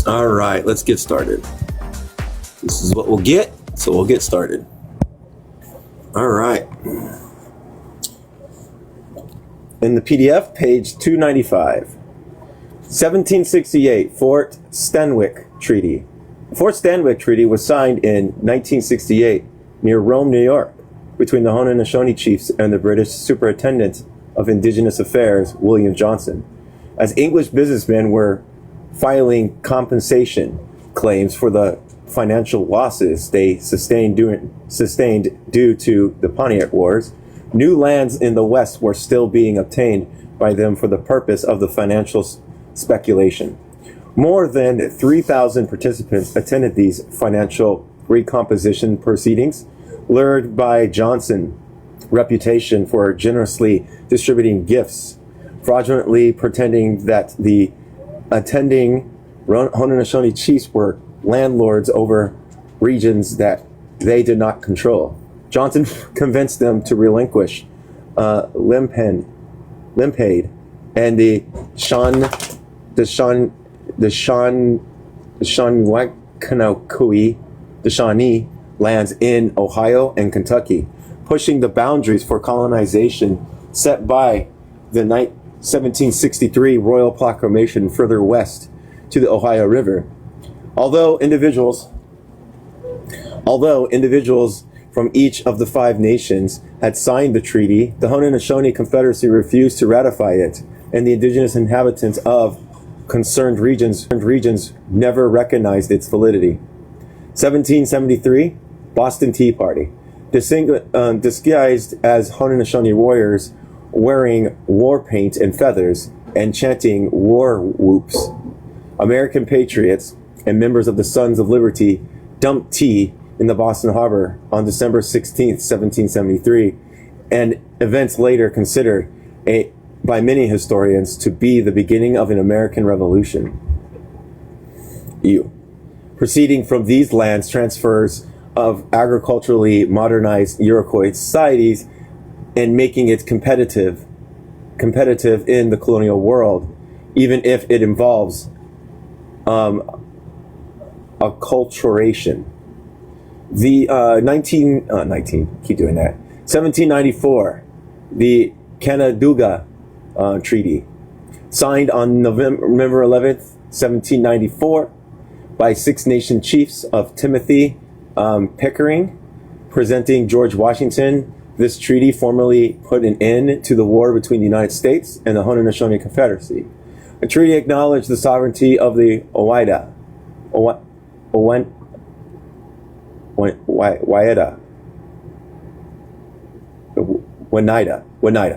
All right, let's get started. This is what we'll get, so we'll get started. All right. In the PDF, page 295. 1768, Fort Stanwix Treaty. The Fort Stanwix Treaty was signed in 1968 near Rome, New York, between the Haudenosaunee chiefs and the British Superintendent of Indigenous Affairs, William Johnson. As English businessmen were filing compensation claims for the financial losses they sustained due to the Pontiac Wars, new lands in the West were still being obtained by them for the purpose of the financial speculation. More than 3,000 participants attended these financial recomposition proceedings, lured by Johnson's reputation for generously distributing gifts, fraudulently pretending that the attending Haudenosaunee chiefs were landlords over regions that they did not control. Johnson convinced them to relinquish Limpade and the Shawnee lands in Ohio and Kentucky, pushing the boundaries for colonization set by the 1763 Royal Proclamation further west to the Ohio River. Although individuals from each of the five nations had signed the treaty, the Haudenosaunee Confederacy refused to ratify it, and the indigenous inhabitants of concerned regions never recognized its validity. 1773, Boston Tea Party. Disguised as Haudenosaunee warriors, wearing war paint and feathers and chanting war whoops, American patriots and members of the Sons of Liberty dumped tea in the Boston Harbor on December 16th, 1773, and events later considered by many historians to be the beginning of an American Revolution. Proceeding from these lands, transfers of agriculturally modernized Iroquois societies and making it competitive in the colonial world, even if it involves acculturation. The 1794, the Canandaigua Treaty, signed on November 11th, 1794, by Six Nation chiefs of Timothy Pickering, presenting George Washington. This treaty formally put an end to the war between the United States and the Haudenosaunee Confederacy. The treaty acknowledged the sovereignty of the Oneida,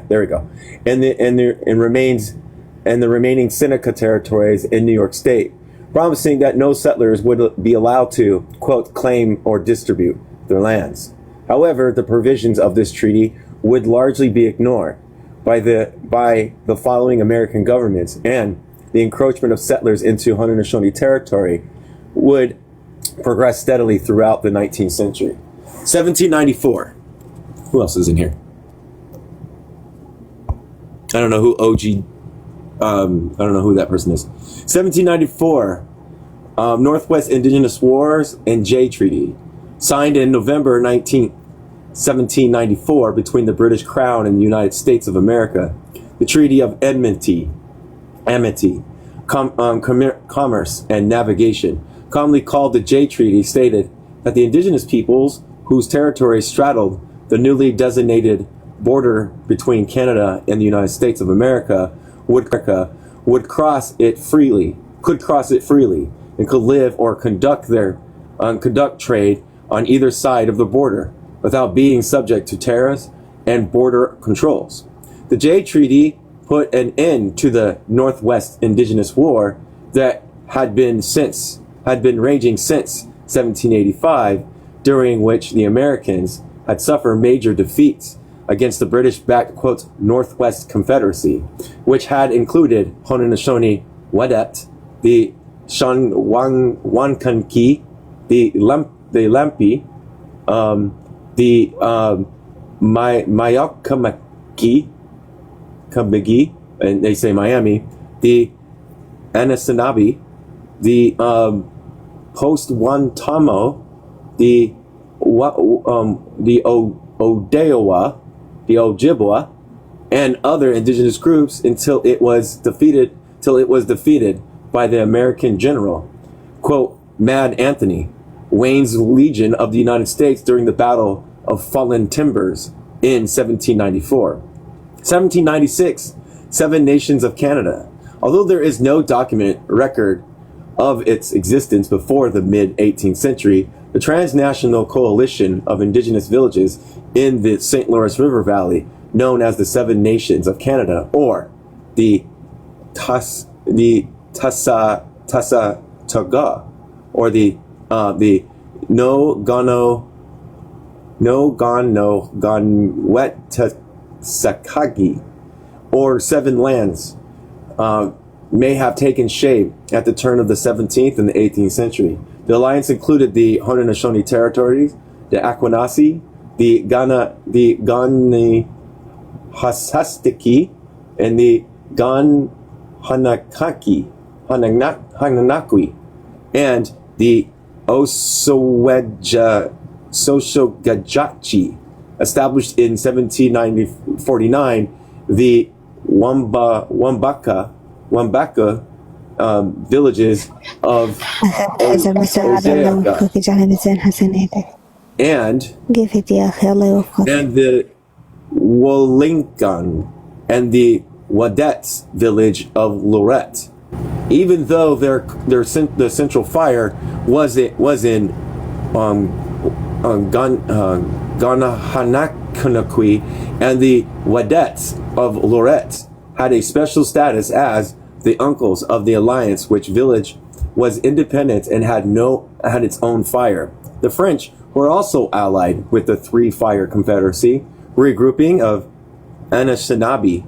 there we go, and the remaining Seneca territories in New York State, promising that no settlers would be allowed to, quote, claim or distribute their lands. However, the provisions of this treaty would largely be ignored by the following American governments, and the encroachment of settlers into Haudenosaunee territory would progress steadily throughout the 19th century. 1794. Who else is in here? I don't know who I don't know who that person is. 1794, Northwest Indigenous Wars and Jay Treaty, signed in November 1794 between the British Crown and the United States of America. The Treaty of Amity, Commerce and Navigation, commonly called the Jay Treaty, stated that the indigenous peoples whose territories straddled the newly designated border between Canada and the United States of America could cross it freely, and could live or conduct trade on either side of the border without being subject to tariffs and border controls. The Jay Treaty put an end to the Northwest Indigenous War that had been raging since 1785, during which the Americans had suffered major defeats against the British-backed, quote, Northwest Confederacy, which had included Haudenosaunee, Wadet, the Shanwankanki, the Lampi, the Mayakamaki, and they say Miami, the Anishinaabe, the Post-Wantamo, the Odaowa, the Ojibwa, and other indigenous groups until it was defeated by the American general, quote, Mad Anthony, Wayne's Legion of the United States during the Battle of Fallen Timbers in 1794. 1796, Seven Nations of Canada. Although there is no document record of its existence before the mid-18th century, the transnational coalition of indigenous villages in the St. Lawrence River Valley, known as the Seven Nations of Canada, or the Tassataga, or the Ganwettasakagi, or Seven Lands, may have taken shape at the turn of the 17th and the 18th century. The alliance included the Haudenosaunee territories, the Akwesasne, the Ganahasastiki, and the Hananakwi, and the Osowagajachi. Established in 1749, the Wambaka villages of and the Wolinkan and the Wadets village of Lorette. Even though the central fire was in Ganahanakanakwi, and the Wadets of Lorette had a special status as the uncles of the alliance, which village was independent and had its own fire. The French were also allied with the Three Fire Confederacy, regrouping of Anishinaabe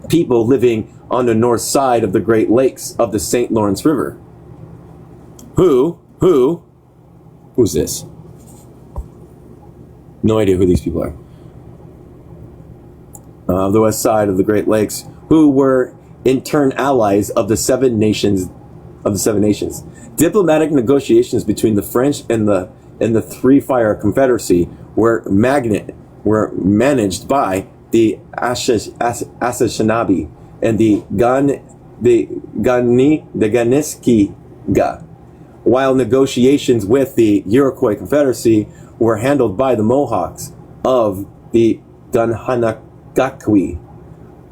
people living on the north side of the Great Lakes of the St. Lawrence River. Who's this? No idea who these people are. The west side of the Great Lakes, who were in turn allies of the Seven Nations. Diplomatic negotiations between the French and the Three Fire Confederacy were managed by the Anishinaabe and the Ganiskiga, while negotiations with the Iroquois Confederacy were handled by the Mohawks of the Ganahanagatwi.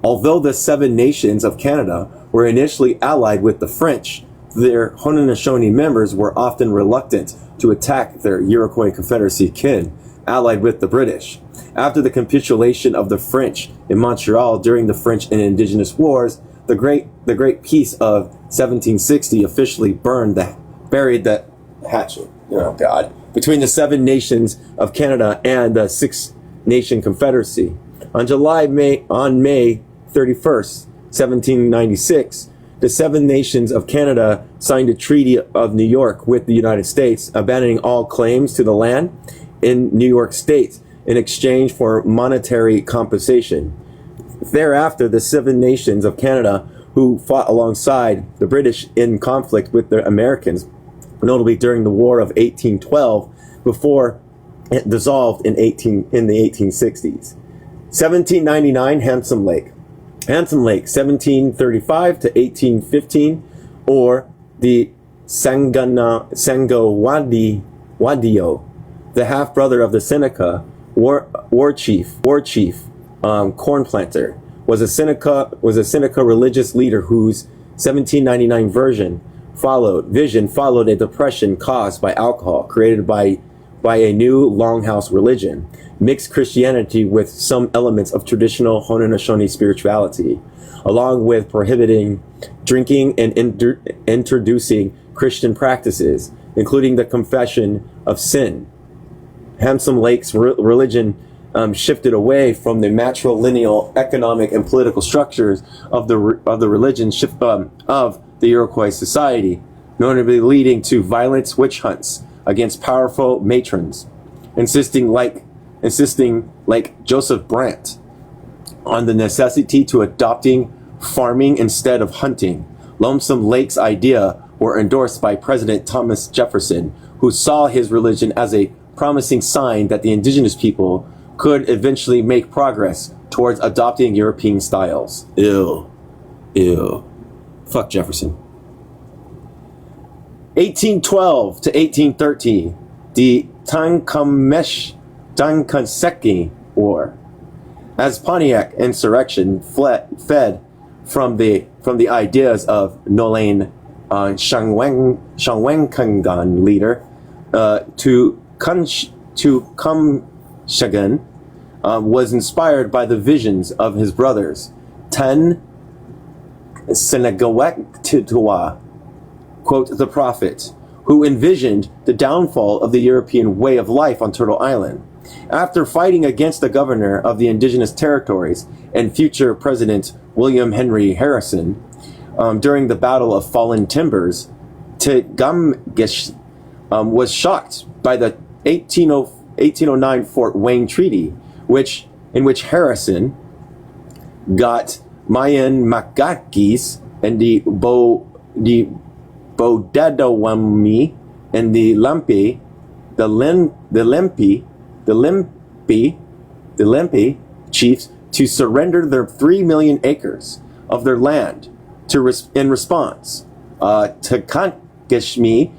Although the Seven Nations of Canada were initially allied with the French, their Haudenosaunee members were often reluctant to attack their Iroquois Confederacy kin, allied with the British. After the capitulation of the French in Montreal during the French and Indigenous Wars, the Great Peace of 1760 officially buried the hatchet. Oh God! Between the Seven Nations of Canada and the Six Nation Confederacy. On May 31st, 1796, the Seven Nations of Canada signed a Treaty of New York with the United States, abandoning all claims to the land in New York State in exchange for monetary compensation. Thereafter, the Seven Nations of Canada, who fought alongside the British in conflict with the Americans, notably during the War of 1812, before it dissolved in the 1860s. 1799, Handsome Lake, 1735 to 1815, or the Wadio, the half brother of the Seneca, war chief, corn planter, was a Seneca religious leader whose 1799 vision followed a depression caused by alcohol, created by a new longhouse religion, mixed Christianity with some elements of traditional Haudenosaunee spirituality, along with prohibiting drinking and introducing Christian practices, including the confession of sin. Handsome Lake's religion shifted away from the matrilineal economic and political structures of the religion of the Iroquois society, notably leading to violent witch hunts against powerful matrons, insisting like Joseph Brant on the necessity to adopting farming instead of hunting. Lonesome Lake's idea were endorsed by President Thomas Jefferson, who saw his religion as a promising sign that the indigenous people could eventually make progress towards adopting European styles. Ew. Ew. Fuck Jefferson. 1812 to 1813, the Tangkanseki War. As Pontiac insurrection fed from the ideas of Nolan Shangwenkangan leader to Kumshagan, was inspired by the visions of his brothers Ten Senegawektitua, quote, the prophet, who envisioned the downfall of the European way of life on Turtle Island. After fighting against the governor of the indigenous territories and future President William Henry Harrison during the Battle of Fallen Timbers, Tegamgesh was shocked by the 1809 Fort Wayne Treaty, in which Harrison got Mayan Makakis and the Bodedawami and the Lempi chiefs to surrender their 3 million acres of their land in response. Takangeshmi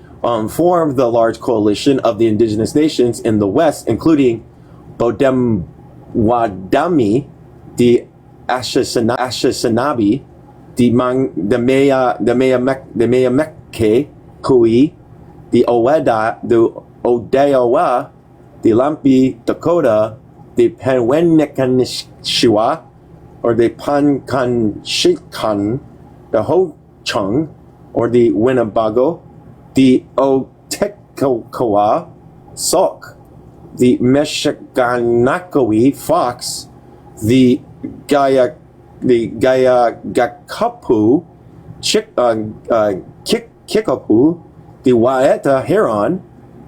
formed the large coalition of the indigenous nations in the west, including Bodemwadami, the Anishinaabe, the Mayameke Kui, the Odayawa, the Lampi Dakota, the Panwenekanishiwa, or the Pankanshikan, the Ho-Chung, or the Winnebago, the Otekokawa Sauk, the Meshaganakawi Fox, the Gakapu Kikapu, the Waeta Heron,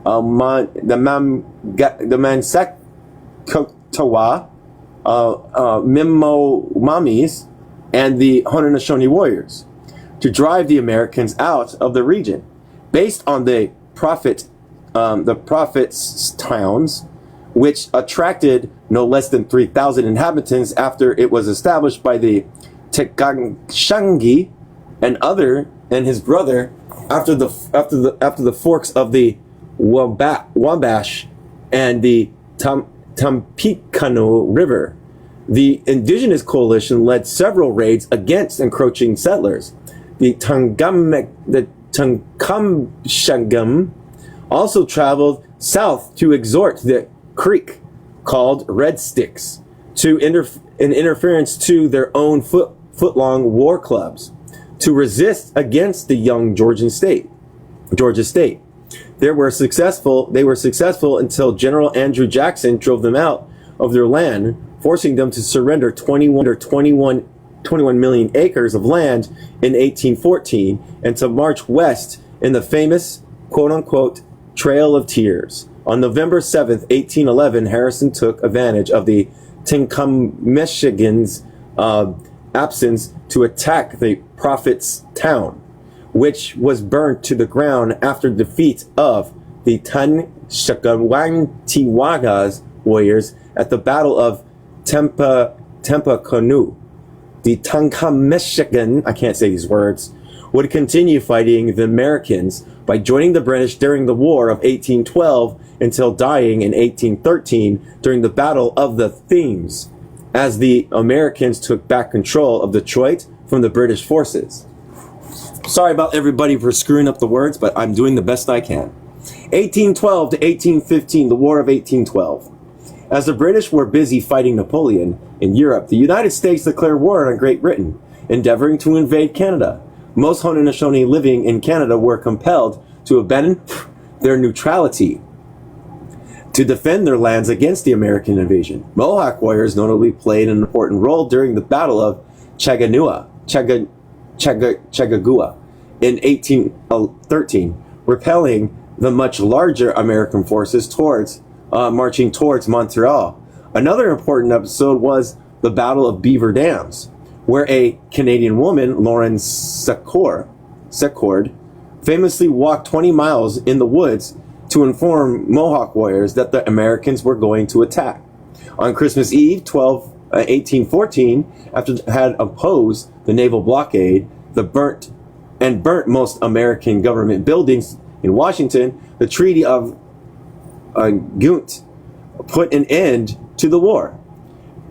the Mansektawa, Mimo Mamis, and the Haudenosaunee warriors to drive the Americans out of the region. Based on the prophet's towns, which attracted no less than 3,000 inhabitants after it was established by the Tekangshangi and his brother after the forks of the Wabash and the Tampikano River. The indigenous coalition led several raids against encroaching settlers. The Tangkamshangam also traveled south to exhort the Creek, called Red Sticks, in interference to their own foot-long war clubs, to resist against the young Georgia state. They were successful until General Andrew Jackson drove them out of their land, forcing them to surrender 21 million acres of land in 1814 and to march west in the famous, quote-unquote, Trail of Tears. On November 7th, 1811, Harrison took advantage of the Tecumseh's absence to attack the prophet's town, which was burnt to the ground after defeat of the Tanshakawantiwaga's warriors at the Battle of Tempaconu. The Tecumseh, I can't say these words, would continue fighting the Americans by joining the British during the War of 1812 until dying in 1813 during the Battle of the Thames, as the Americans took back control of Detroit from the British forces. Sorry about everybody for screwing up the words, but I'm doing the best I can. 1812 to 1815, the War of 1812. As the British were busy fighting Napoleon in Europe, the United States declared war on Great Britain, endeavoring to invade Canada. Most Haudenosaunee living in Canada were compelled to abandon their neutrality to defend their lands against the American invasion. Mohawk warriors notably played an important role during the Battle of Chagagua in 1813, repelling the much larger American forces marching towards Montreal. Another important episode was the Battle of Beaver Dams, where a Canadian woman, Lauren Secord, famously walked 20 miles in the woods to inform Mohawk warriors that the Americans were going to attack. On Christmas Eve, 1814, after had opposed the naval blockade, burnt most American government buildings in Washington, the Treaty of Ghent put an end to the war.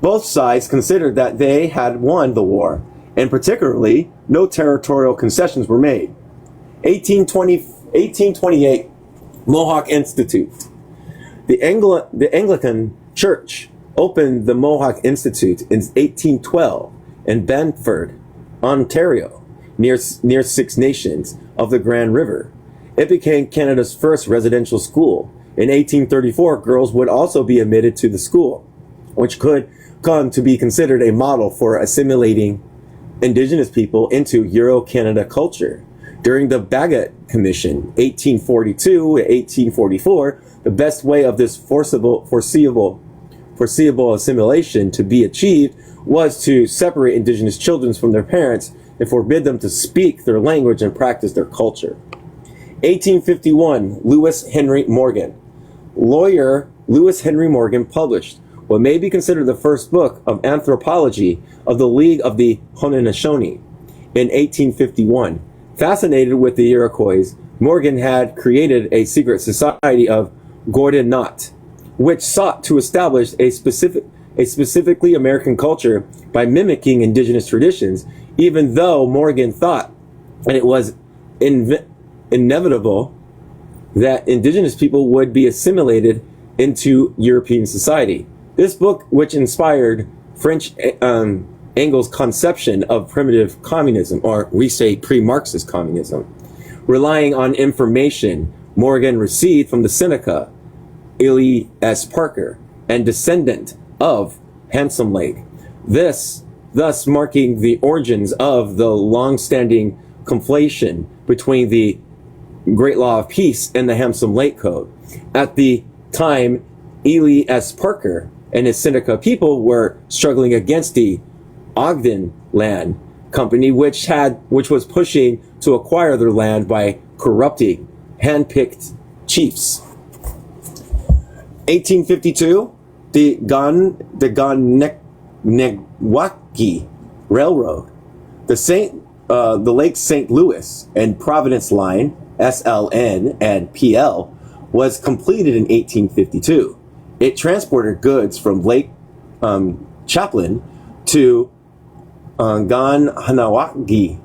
Both sides considered that they had won the war, and particularly, no territorial concessions were made. 1828, Mohawk Institute. The Anglican Church opened the Mohawk Institute in 1812 in Brantford, Ontario, near Six Nations of the Grand River. It became Canada's first residential school. In 1834, girls would also be admitted to the school, which could come to be considered a model for assimilating Indigenous people into Euro-Canada culture. During the Bagot Commission, 1842 to 1844, the best way of this foreseeable assimilation to be achieved was to separate Indigenous children from their parents and forbid them to speak their language and practice their culture. 1851, Lewis Henry Morgan. Lawyer Lewis Henry Morgan published what may be considered the first book of anthropology of the League of the Haudenosaunee in 1851. Fascinated with the Iroquois, Morgan had created a secret society of Gordonat, which sought to establish a specifically American culture by mimicking Indigenous traditions, even though Morgan thought that it was inevitable that Indigenous people would be assimilated into European society. This book, which inspired French Engel's conception of primitive communism, or we say pre-Marxist communism, relying on information Morgan received from the Seneca, Ely S. Parker, and descendant of Handsome Lake. Thus marking the origins of the long-standing conflation between the Great Law of Peace and the Handsome Lake Code. At the time, Ely S. Parker and his Seneca people were struggling against the Ogden Land Company, which was pushing to acquire their land by corrupting hand-picked chiefs. 1852, the Gangnewaki Railroad, the Lake St. Louis and Providence Line, SLN and PL, was completed in 1852. It transported goods from Lake Champlain to Gangnewaki,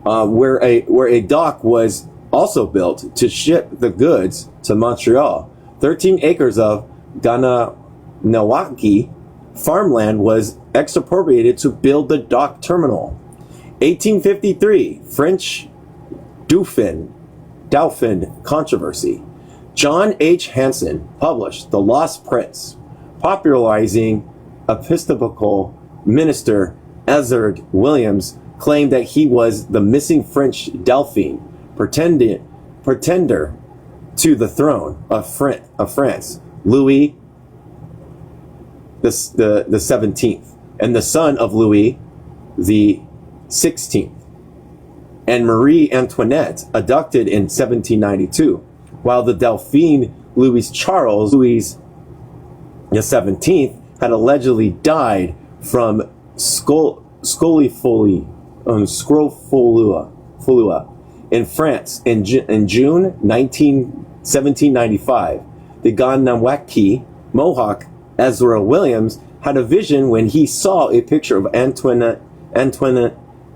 where a dock was also built to ship the goods to Montreal. 13 acres of Gangnewaki farmland was expropriated to build the dock terminal. 1853, French Dauphin controversy. John H. Hanson published The Lost Prince, popularizing Episcopal minister Ezard Williams claimed that he was the missing French Dauphin, pretender to the throne of France, Louis the 17th, and the son of Louis the 16th, and Marie Antoinette, abducted in 1792, while the Dauphin Louis Charles Louis the 17th had allegedly died from scrofulua in France in June 1795. The Gangnewaki Mohawk Ezra Williams had a vision when he saw a picture of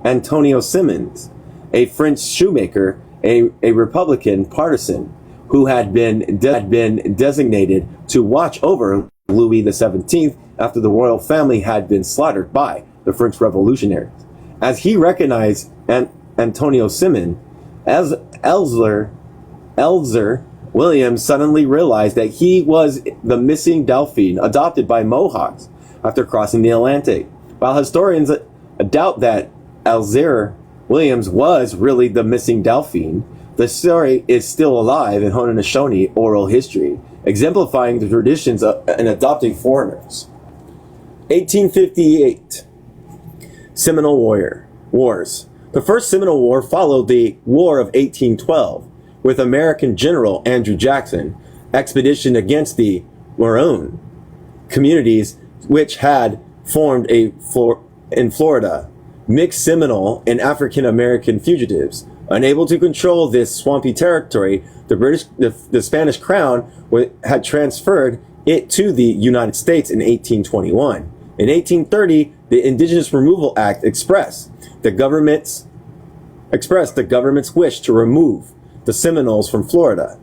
Antonio Simmons, a French shoemaker, a Republican partisan who had been designated to watch over Louis XVII after the royal family had been slaughtered by the French revolutionaries. As he recognized Antonio Simmons, Elzer Williams suddenly realized that he was the missing Dauphin adopted by Mohawks after crossing the Atlantic. While historians doubt that Elzer Williams was really the missing Dauphin, the story is still alive in Haudenosaunee oral history, exemplifying the traditions in adopting foreigners. 1858, Seminole Wars. The First Seminole War followed the War of 1812, with American General Andrew Jackson expedition against the Maroon communities which had formed in Florida, mixed Seminole and African American fugitives. Unable to control this swampy territory, the Spanish crown had transferred it to the United States in 1821. In 1830, the Indigenous Removal Act expressed the government's wish to remove the Seminoles from Florida,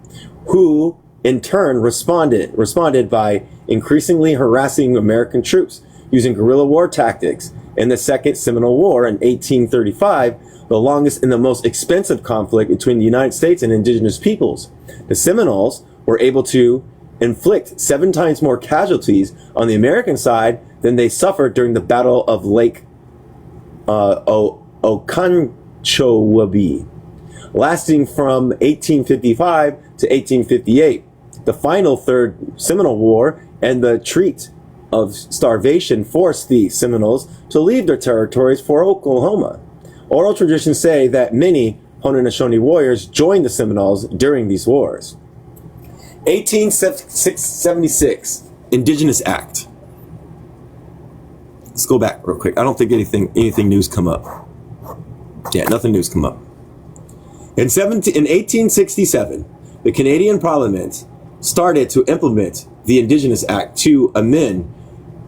who in turn responded by increasingly harassing American troops using guerrilla war tactics. In the Second Seminole War in 1835, the longest and the most expensive conflict between the United States and indigenous peoples, the Seminoles were able to inflict 7 times more casualties on the American side than they suffered during the Battle of Lake Okeechobee, lasting from 1855 to 1858. The final Third Seminole War and the Treaty of Starvation forced the Seminoles to leave their territories for Oklahoma. Oral traditions say that many Haudenosaunee warriors joined the Seminoles during these wars. 1876, Indigenous Act. Let's go back real quick. I don't think anything news come up. Yeah, nothing news come up. In 1867, the Canadian Parliament started to implement the Indigenous Act to amend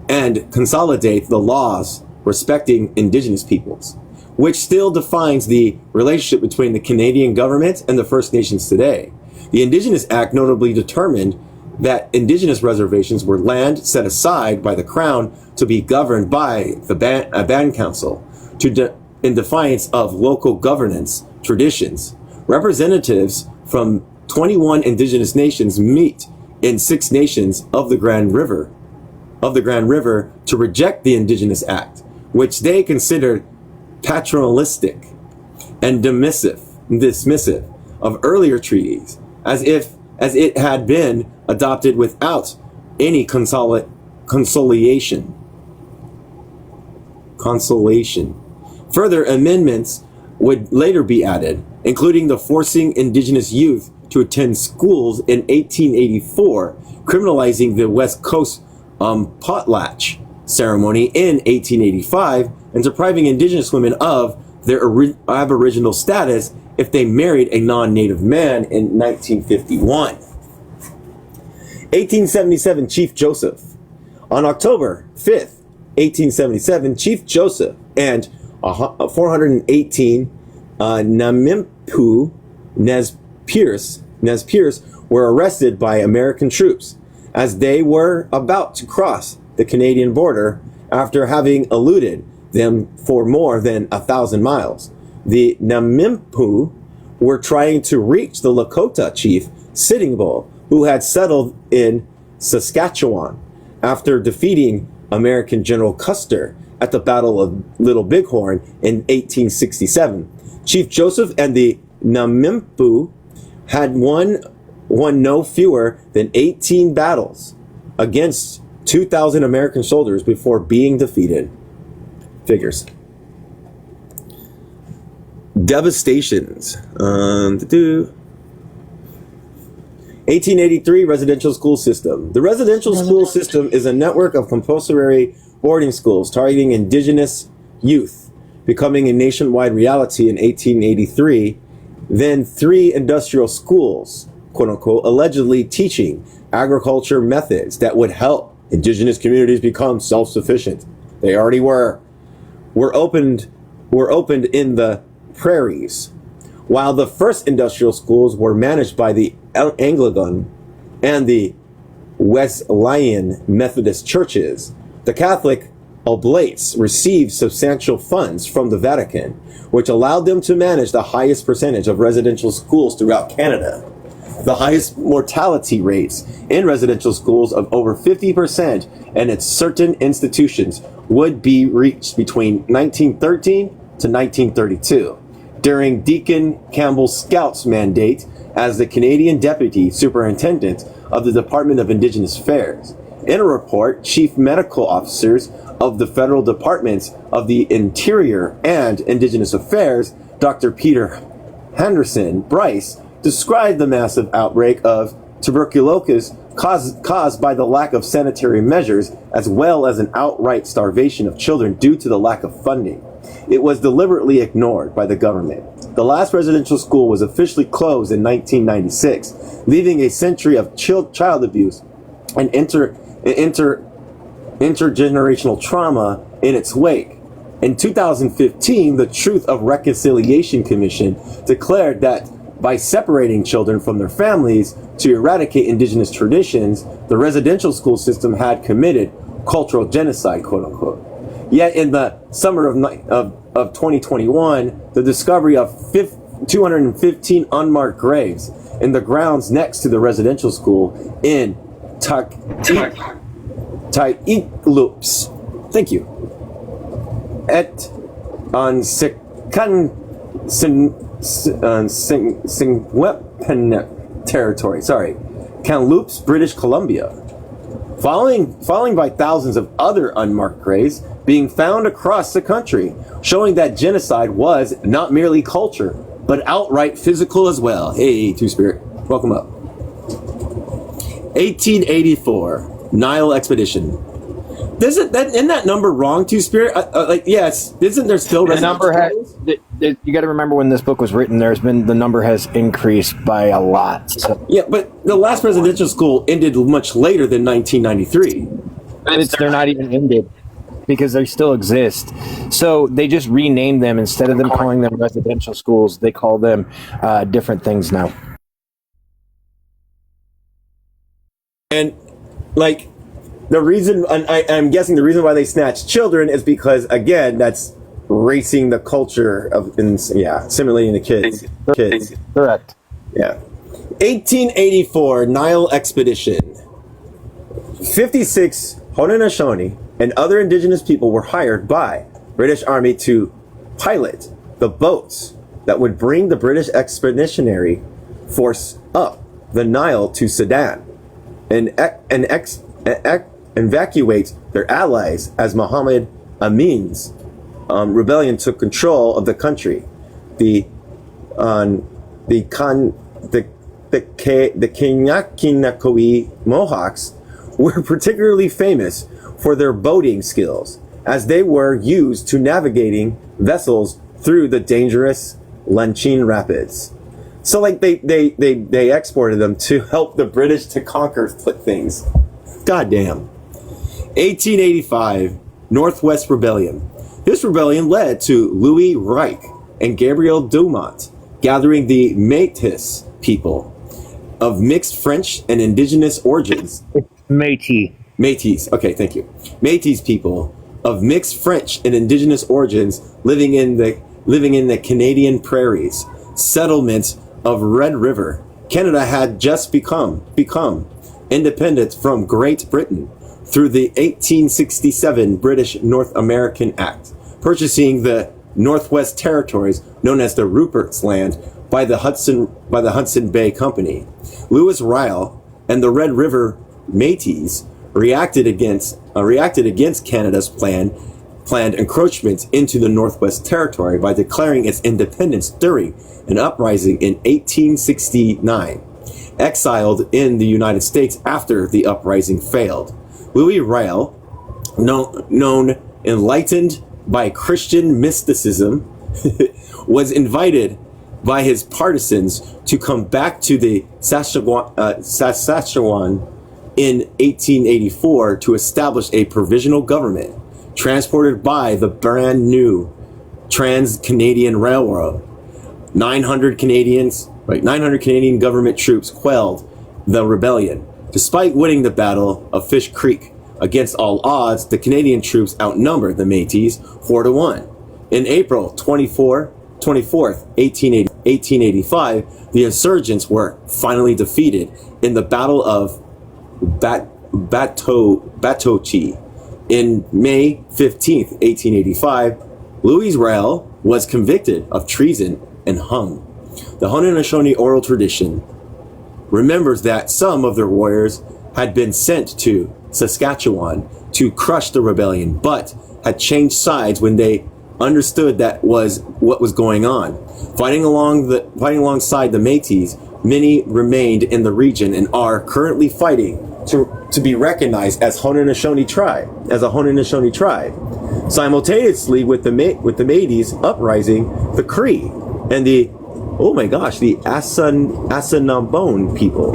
and consolidate the laws respecting Indigenous peoples, which still defines the relationship between the Canadian government and the First Nations today. The Indigenous Act notably determined that Indigenous reservations were land set aside by the Crown to be governed by a band council in defiance of local governance traditions. Representatives from 21 Indigenous nations meet in 6 nations of the Grand River to reject the Indigenous Act, which they considered paternalistic and dismissive of earlier treaties, as it had been adopted without any consolation. Further amendments would later be added, including the forcing Indigenous youth to attend schools in 1884, criminalizing the West Coast potlatch ceremony in 1885, and depriving Indigenous women of their Aboriginal status if they married a non-native man in 1951. 1877, Chief Joseph. On October 5th, 1877, Chief Joseph and 418 Namimpu Nez Perce were arrested by American troops as they were about to cross the Canadian border after having eluded them for more than 1,000 miles. The Namimpu were trying to reach the Lakota chief Sitting Bull, who had settled in Saskatchewan after defeating American General Custer at the Battle of Little Bighorn in 1867. Chief Joseph and the Namimpu had won no fewer than 18 battles against 2,000 American soldiers before being defeated. Figures. Devastations. 1883 residential school system. The residential school system is a network of compulsory boarding schools targeting Indigenous youth, becoming a nationwide reality in 1883. Then 3 industrial schools, quote unquote, allegedly teaching agriculture methods that would help Indigenous communities become self-sufficient. They already were opened in the prairies, while the first industrial schools were managed by the Anglican and the Wesleyan Methodist churches. The Catholic Oblates received substantial funds from the Vatican, which allowed them to manage the highest percentage of residential schools throughout Canada. The highest mortality rates in residential schools of over 50% and at certain institutions would be reached between 1913 to 1932 during Deacon Campbell Scout's mandate as the Canadian Deputy Superintendent of the Department of Indigenous Affairs. In a report, chief medical officers of the Federal Departments of the Interior and Indigenous Affairs, Dr. Peter Henderson Bryce, described the massive outbreak of tuberculosis caused by the lack of sanitary measures, as well as an outright starvation of children due to the lack of funding. It was deliberately ignored by the government. The last residential school was officially closed in 1996, leaving a century of child abuse and intergenerational trauma in its wake. In 2015, the Truth of Reconciliation Commission declared that by separating children from their families to eradicate indigenous traditions, the residential school system had committed cultural genocide, quote unquote. Yet in the summer of 2021, the discovery of 215 unmarked graves in the grounds next to the residential school in Taiklups, thank you, et on Singwepen territory, Kamloops, British Columbia, following by thousands of other unmarked graves being found across the country, showing that genocide was not merely culture, but outright physical as well. Hey, Two-Spirit, welcome up. 1884, Nile Expedition. Isn't that number wrong, Two-Spirit? Yes, isn't there still... The number has... You got to remember when this book was written, the number has increased by a lot. So. Yeah, but the last residential school ended much later than 1993. They're not even ended, because they still exist. So they just renamed them. Instead of them calling them residential schools, they call them different things now. And, like, the reason, I'm guessing the reason why they snatched children is because, again, that's racing the culture of, assimilating the kids. Correct. Yeah. 1884 Nile Expedition. 56 Haudenosaunee and other indigenous people were hired by British Army to pilot the boats that would bring the British Expeditionary Force up the Nile to Sudan and evacuate their allies as Muhammad Amin's rebellion took control of the country. The Kenyakinakoe Mohawks were particularly famous for their boating skills, as they were used to navigating vessels through the dangerous Lanchin Rapids. So, like, they exported them to help the British to conquer things. Goddamn. 1885 Northwest Rebellion. This rebellion led to Louis Reich and Gabriel Dumont gathering the Métis people of mixed French and indigenous origins. Métis. Okay, thank you. Métis people of mixed French and indigenous origins living in the Canadian prairies. Settlements of Red River. Canada had just become independent from Great Britain through the 1867 British North American Act, purchasing the Northwest Territories known as the Rupert's Land by the Hudson Bay Company. Lewis Ryle and the Red River Métis reacted against Canada's planned encroachment into the Northwest Territory by declaring its independence during an uprising in 1869. Exiled in the United States after the uprising failed, Louis Ryle, known enlightened by Christian mysticism, was invited by his partisans to come back to the Saskatchewan in 1884 to establish a provisional government, transported by the brand new Trans-Canadian Railroad. 900 Canadian government troops quelled the rebellion. Despite winning the Battle of Fish Creek, against all odds, the Canadian troops outnumbered the Métis 4-1. In April 24th, 1885, the insurgents were finally defeated in the Battle of Batoche. In May 15th, 1885, Louis Ryle was convicted of treason and hung. The Haudenosaunee oral tradition remembers that some of their warriors had been sent to Saskatchewan to crush the rebellion, but had changed sides when they understood that was what was going on. Fighting alongside the Métis, many remained in the region and are currently fighting to be recognized as Haudenosaunee tribe, as a Haudenosaunee tribe. Simultaneously with the Métis uprising, the Cree and the Assinabone people,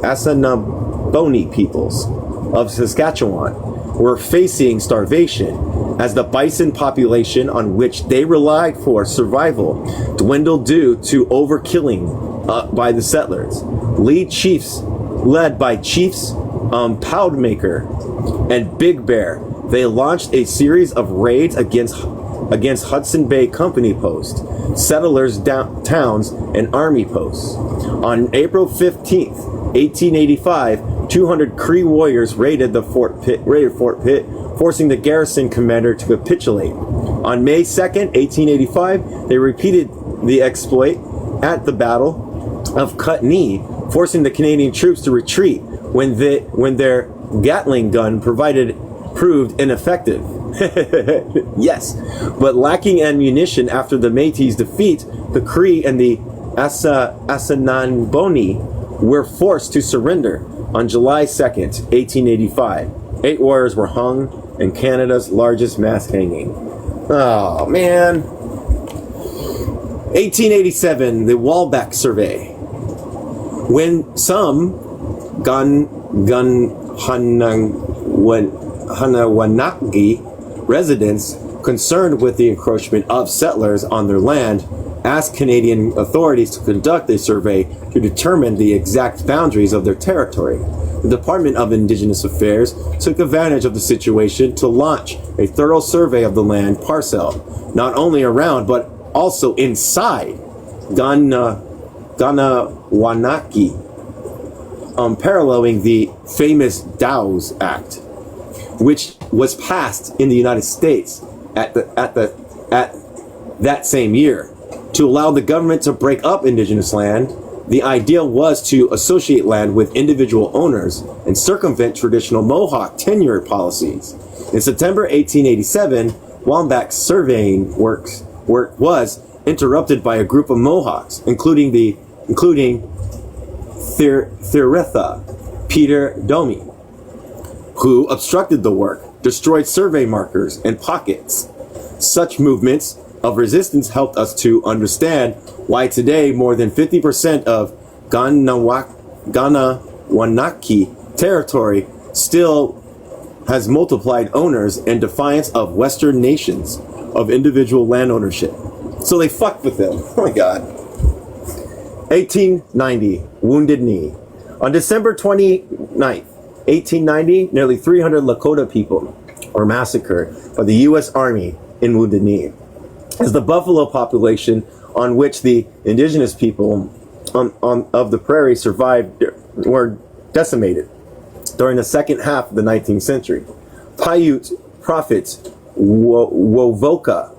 Assiniboine peoples of Saskatchewan were facing starvation as the bison population on which they relied for survival dwindled due to overkilling by the settlers. Led by Chiefs Poundmaker and Big Bear, they launched a series of raids against Hudson Bay Company posts, settlers' towns, and army posts. On April 15th, 1885, 200 Cree warriors raided Fort Pitt, forcing the garrison commander to capitulate. On May 2nd, 1885, they repeated the exploit at the Battle of Kootenay, forcing the Canadian troops to retreat when their Gatling gun proved ineffective. Yes, but lacking ammunition after the Métis' defeat, the Cree and the Assiniboine were forced to surrender. On July 2nd, 1885, 8 warriors were hung in Canada's largest mass hanging. Oh, man. 1887, the Walbeck Survey. When some Hanawanaki residents concerned with the encroachment of settlers on their land asked Canadian authorities to conduct a survey to determine the exact boundaries of their territory. The Department of Indigenous Affairs took advantage of the situation to launch a thorough survey of the land parcel, not only around but also inside Ganawanaki, paralleling the famous Dawes Act, which was passed in the United States at that same year. To allow the government to break up indigenous land, the idea was to associate land with individual owners and circumvent traditional Mohawk tenure policies. In September 1887, Walbeck's surveying work was interrupted by a group of Mohawks, including Thiritha Peter Domi, who obstructed the work, destroyed survey markers and pockets. Such movements of resistance helped us to understand why today more than 50% of Ganawanaki territory still has multiplied owners in defiance of Western nations of individual land ownership. So they fucked with them. Oh my God. 1890, Wounded Knee. On December 29th, 1890, nearly 300 Lakota people were massacred by the U.S. Army in Wounded Knee, as the buffalo population on which the indigenous people of the prairie survived were decimated during the second half of the 19th century. Paiute prophets Wovoka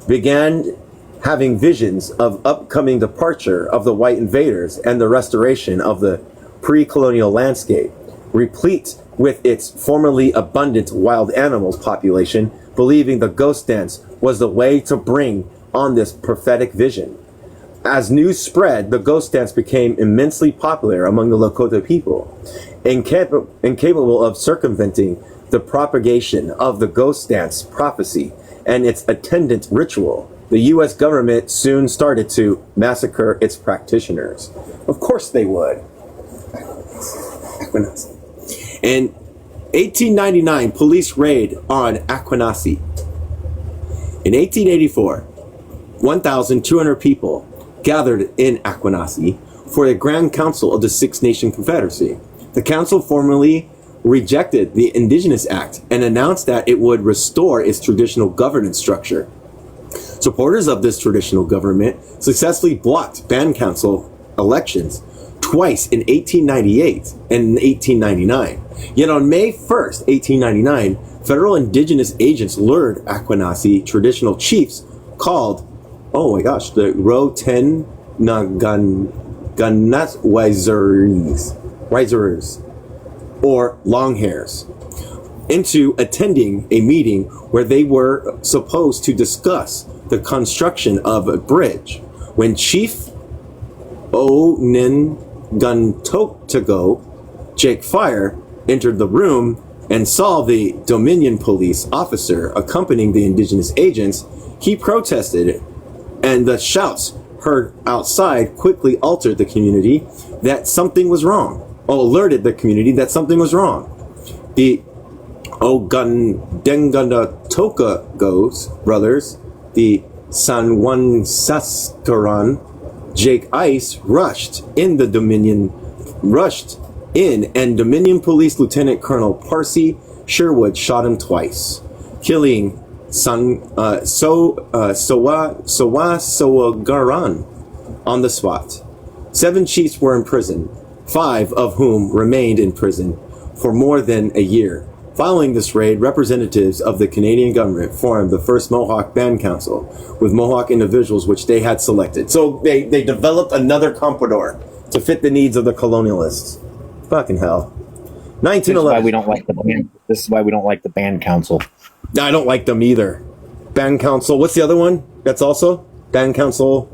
began having visions of upcoming departure of the white invaders and the restoration of the pre-colonial landscape, replete with its formerly abundant wild animals population, believing the ghost dance was the way to bring on this prophetic vision. As news spread, the ghost dance became immensely popular among the Lakota people. Incapable of circumventing the propagation of the ghost dance prophecy and its attendant ritual, the U.S. government soon started to massacre its practitioners. Of course they would. In 1899, police raid on Aquanassi. In 1884, 1,200 people gathered in Aquanassi for the Grand Council of the Six Nation Confederacy. The council formally rejected the Indigenous Act and announced that it would restore its traditional governance structure. Supporters of this traditional government successfully blocked band council elections twice in 1898 and 1899. Yet on May 1st, 1899, federal indigenous agents lured Aquanassi traditional chiefs called, oh my gosh, the Rotenaganswizers or long hairs, into attending a meeting where they were supposed to discuss the construction of a bridge. When Chief Onenguntotago, Jake Fire, entered the room and saw the Dominion police officer accompanying the indigenous agents, he protested, and the shouts heard outside quickly altered the community that something was wrong, or alerted the community that something was wrong. The Ogundengunatokago's brothers, the Sanwansaskaran, Jake Ice, rushed in, and Dominion Police Lieutenant Colonel Parsi Sherwood shot him twice, killing Sowagaran on the spot. 7 chiefs were imprisoned, 5 of whom remained in prison for more than a year. Following this raid, representatives of the Canadian government formed the first Mohawk Band Council with Mohawk individuals which they had selected. So they developed another comprador to fit the needs of the colonialists. Fucking hell. 1911. This is why we don't like the band. This is why we don't like the band council. I don't like them either. Band Council. What's the other one? That's also Band Council.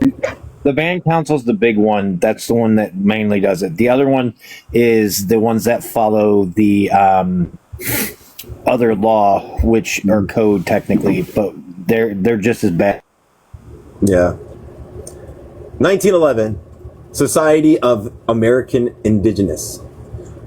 The band council's the big one. That's the one that mainly does it. The other one is the ones that follow the other law, which are code technically, but they're just as bad. Yeah. 1911, Society of American Indigenous.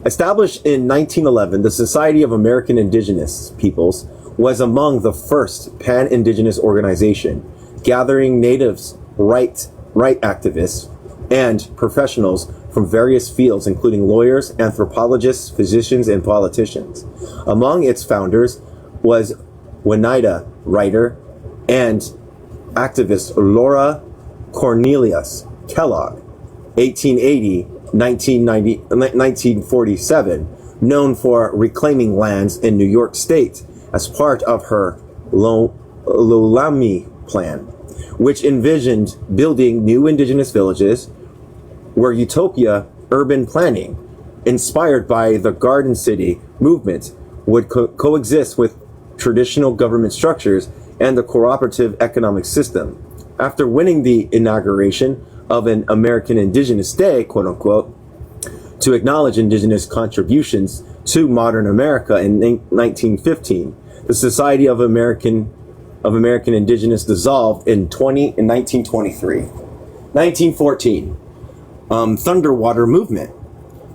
Established in 1911, the Society of American Indigenous Peoples was among the first pan-indigenous organization, gathering natives, right activists, and professionals from various fields, including lawyers, anthropologists, physicians, and politicians. Among its founders was Oneida writer and activist Laura Cornelius Kellogg, 1947, known for reclaiming lands in New York State as part of her Lolami plan, which envisioned building new indigenous villages where utopia urban planning, inspired by the Garden City movement, would coexist with traditional government structures and the cooperative economic system. After winning the inauguration of an American Indigenous Day, quote unquote, to acknowledge indigenous contributions to modern America in 1915, the Society of American Indigenous dissolved in 1923. 1914, Thunderwater Movement.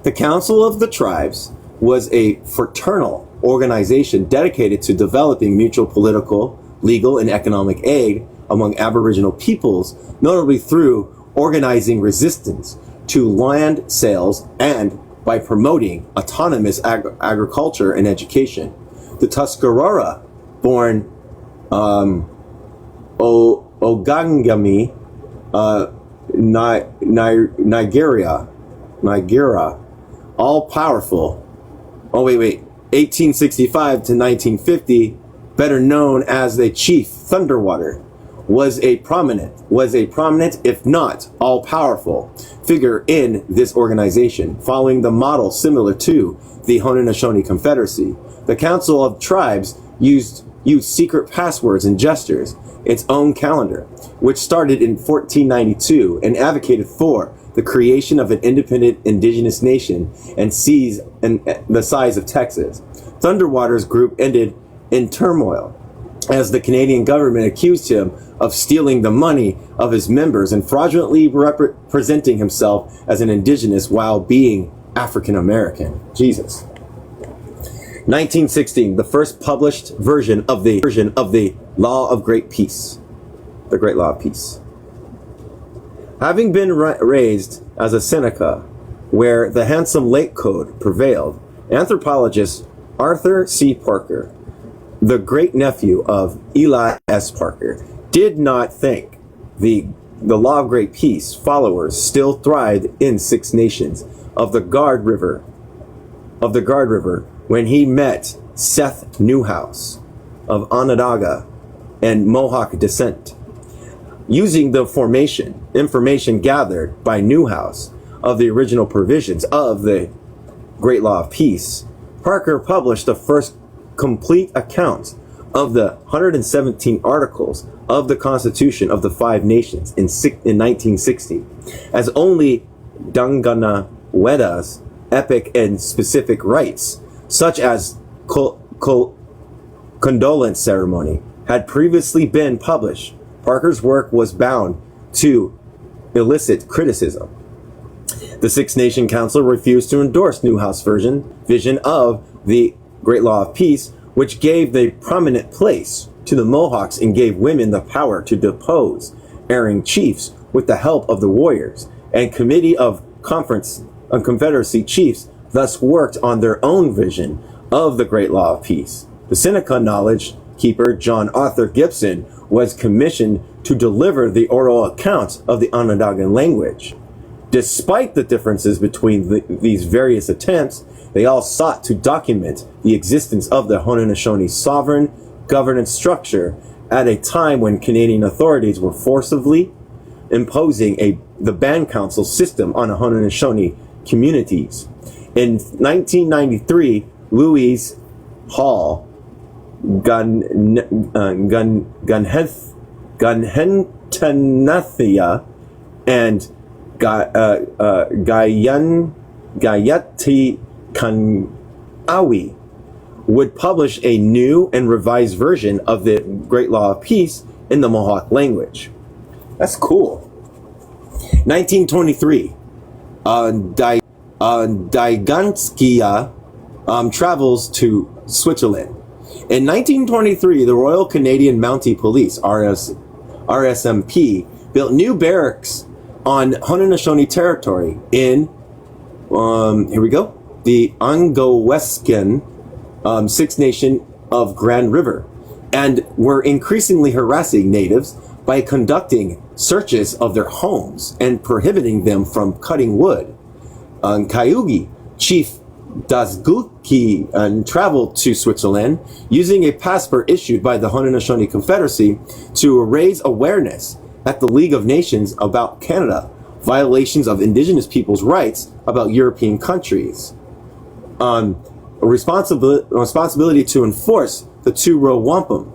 The Council of the Tribes was a fraternal organization dedicated to developing mutual political, legal, and economic aid among Aboriginal peoples, notably through organizing resistance to land sales and by promoting autonomous agriculture and education. The Tuscarora born Ogangami, Nigeria, all-powerful, 1865 to 1950, better known as the Chief Thunderwater, was a prominent, if not all-powerful, figure in this organization, following the model similar to the Haudenosaunee Confederacy. The Council of Tribes used secret passwords and gestures, its own calendar, which started in 1492 and advocated for the creation of an independent indigenous nation and the size of Texas. Thunderwater's group ended in turmoil as the Canadian government accused him of stealing the money of his members and fraudulently representing himself as an indigenous while being African American. Jesus. 1916, the first published version of the Law of Great Peace, the Great Law of Peace. Having been raised as a Seneca, where the handsome lake code prevailed, anthropologist Arthur C. Parker, the great-nephew of Eli S. Parker, did not think the Law of Great Peace followers still thrived in Six Nations of the Guard River when he met Seth Newhouse of Onondaga and Mohawk descent. Using the information gathered by Newhouse of the original provisions of the Great Law of Peace, Parker published the first complete account of the 117 articles of the Constitution of the Five Nations in 1960, as only Dangana Weda's epic and specific rites, such as condolence ceremony, had previously been published. Parker's work was bound to elicit criticism. The Six Nation Council refused to endorse Newhouse vision of the Great Law of Peace, which gave the prominent place to the Mohawks and gave women the power to depose erring chiefs with the help of the warriors, and Committee of Confederacy chiefs thus worked on their own vision of the Great Law of Peace. The Seneca knowledge keeper John Arthur Gibson was commissioned to deliver the oral account of the Onondagan language. Despite the differences between these various attempts, they all sought to document the existence of the Haudenosaunee sovereign governance structure at a time when Canadian authorities were forcibly imposing the Band Council system on Haudenosaunee communities. In 1993, Louise Hall Gunhentanathia and Gayati Kanawi would publish a new and revised version of the Great Law of Peace in the Mohawk language. That's cool. 1923, Dyganskia travels to Switzerland. In 1923, the Royal Canadian Mounted Police, RSMP, built new barracks on Haudenosaunee territory in, the Angowescan Six Nation of Grand River, and were increasingly harassing natives by conducting searches of their homes and prohibiting them from cutting wood. Cayugi Chief Dasguki traveled to Switzerland using a passport issued by the Haudenosaunee Confederacy to raise awareness at the League of Nations about Canada, violations of Indigenous peoples' rights about European countries. Responsibility to enforce the two-row wampum.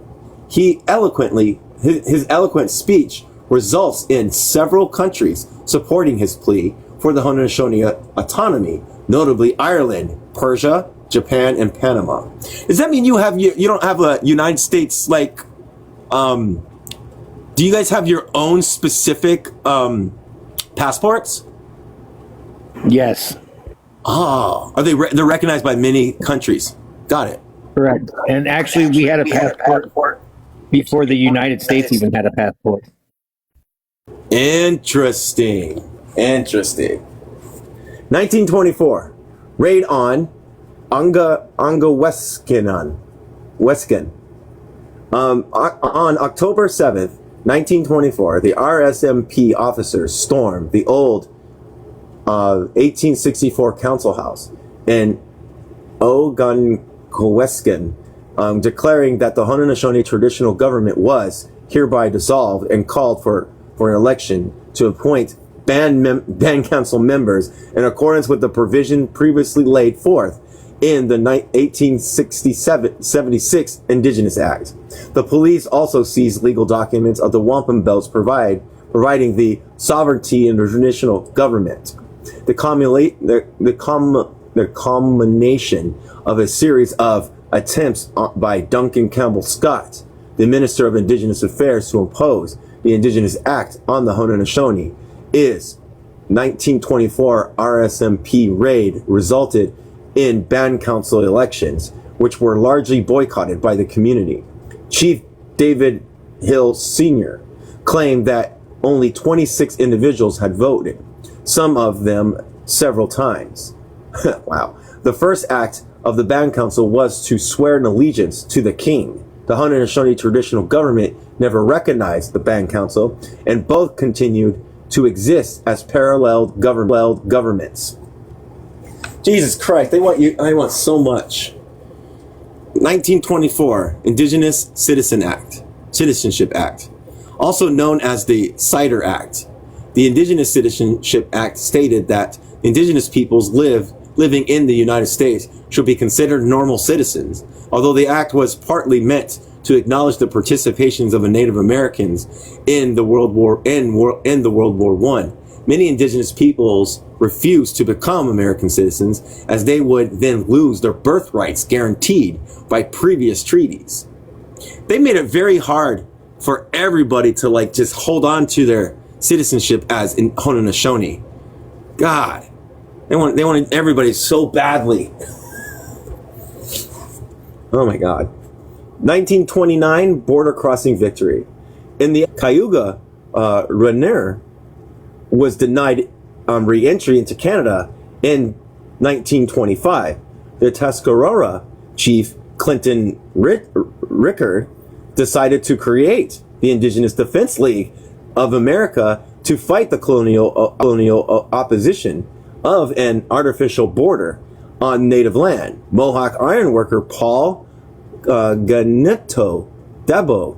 His eloquent speech results in several countries supporting his plea for the Haudenosaunee autonomy, notably Ireland, Persia, Japan, and Panama. Does that mean you don't have a United States, like, do you guys have your own specific passports? Yes. Ah, are they're recognized by many countries? Got it. Correct. And actually, we had a passport before the United States even had a passport. Interesting. 1924, raid on Wesken. On October 7th, 1924, the RSMP officers stormed the old 1864 Council House in Ogunquewasken, declaring that the Haudenosaunee traditional government was hereby dissolved and called for an election to appoint band council members in accordance with the provision previously laid forth in the 1876 Indigenous Act. The police also seized legal documents of the wampum belts providing the sovereignty and the traditional government. The culmination of a series of attempts by Duncan Campbell Scott, the Minister of Indigenous Affairs, to impose the Indigenous Act on the Haudenosaunee is 1924 RSMP raid resulted in band council elections, which were largely boycotted by the community. Chief David Hill Sr. claimed that only 26 individuals had voted, some of them several times. Wow. The first act of the band council was to swear an allegiance to the king. The Haudenosaunee traditional government never recognized the band council, and both continued to exist as parallel governments. Jesus Christ, they want so much. 1924 Indigenous Citizenship Act, also known as the Cider Act. The Indigenous Citizenship Act stated that Indigenous peoples live living in the United States should be considered normal citizens. Although the act was partly meant to acknowledge the participations of the Native Americans in the World War I, many indigenous peoples refused to become American citizens, as they would then lose their birthrights guaranteed by previous treaties. They made it very hard for everybody to like just hold on to their citizenship as in Haudenosaunee. God, they wanted everybody so badly. Oh my God. 1929 border crossing victory. In the Cayuga, Renier was denied re-entry into Canada in 1925. The Tuscarora chief Clinton Rickard decided to create the Indigenous Defense League of America to fight the colonial opposition of an artificial border on native land. Mohawk ironworker Paul Ganeto Dabo,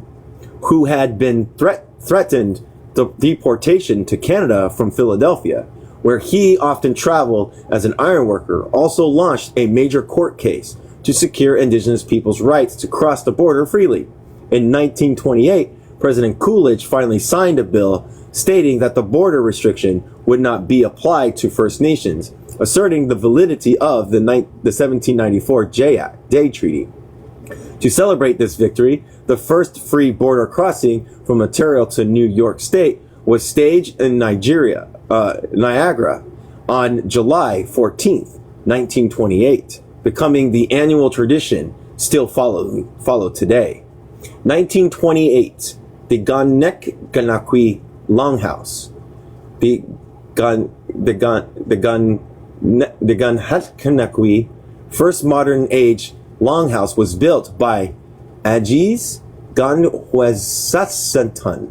who had been threatened the deportation to Canada from Philadelphia, where he often traveled as an ironworker, also launched a major court case to secure Indigenous peoples' rights to cross the border freely. In 1928, President Coolidge finally signed a bill stating that the border restriction would not be applied to First Nations, asserting the validity of the 1794 Day Treaty. To celebrate this victory, the first free border crossing from Ontario to New York State was staged in Niagara on July 14th, 1928, becoming the annual tradition still followed today. 1928, the Gunnekanakwi Longhouse. The Gunnekanakwi first modern age longhouse was built by Agis Gunhuesasantan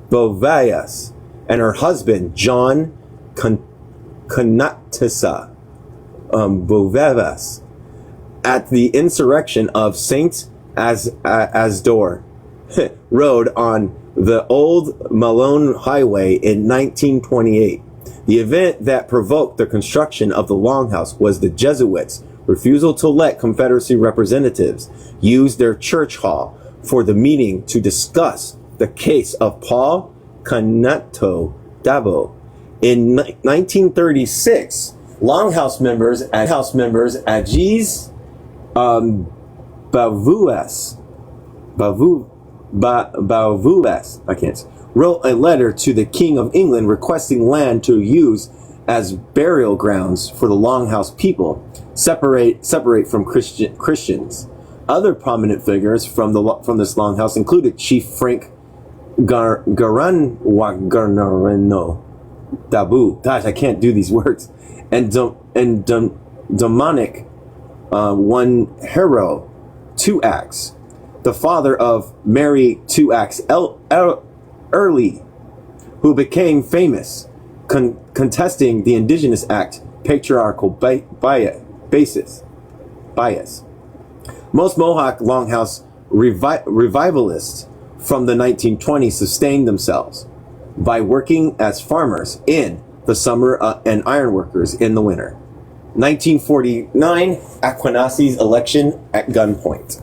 Bovayas and her husband John Kanatisa Bovevas at the insurrection of Saint Asdor Road on the old Malone Highway in 1928. The event that provoked the construction of the longhouse was the Jesuits' refusal to let Confederacy representatives use their church hall for the meeting to discuss the case of Paul Ganeto Dabo. In 1936, Longhouse members Agis Bavuas, wrote a letter to the King of England requesting land to use as burial grounds for the Longhouse people, separate from Christians. Other prominent figures from this Longhouse included Chief Frank Garanwagarno Dabu. Gosh, I can't do these words. And Dominic One Hero Two Axe, the father of Mary Two Axe Early, who became famous contesting the Indigenous Act patriarchal bias. Most Mohawk Longhouse revivalists from the 1920s sustained themselves by working as farmers in the summer and ironworkers in the winter. 1949, Aquanassi's election at gunpoint.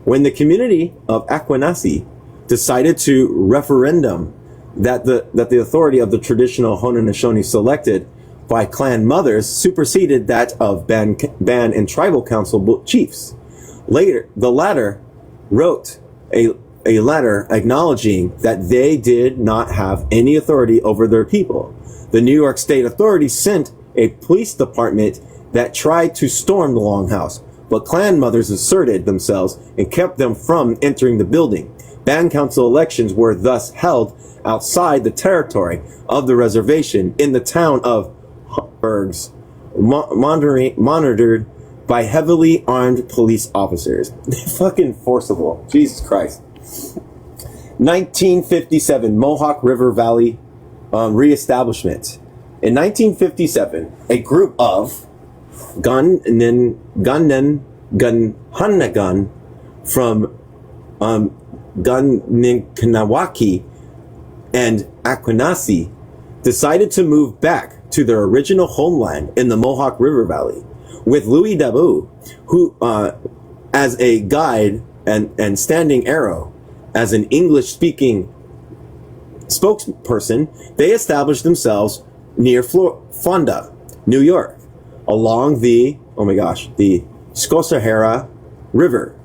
When the community of Aquanassi decided to referendum that the authority of the traditional Haudenosaunee selected by clan mothers superseded that of band and tribal council chiefs. Later, the latter wrote a letter acknowledging that they did not have any authority over their people. The New York State authorities sent a police department that tried to storm the Longhouse, but clan mothers asserted themselves and kept them from entering the building. Band council elections were thus held outside the territory of the reservation in the town of Bergs, monitored by heavily armed police officers. Fucking forcible. Jesus Christ. 1957, Mohawk River Valley reestablishment. In 1957, a group of Gunhanagan from Gunninkanawaki and Aquanassi decided to move back to their original homeland in the Mohawk River Valley, with Louis Dabu, who, as a guide and Standing Arrow, as an English-speaking spokesperson. They established themselves near Fonda, New York, along the Scorsese River,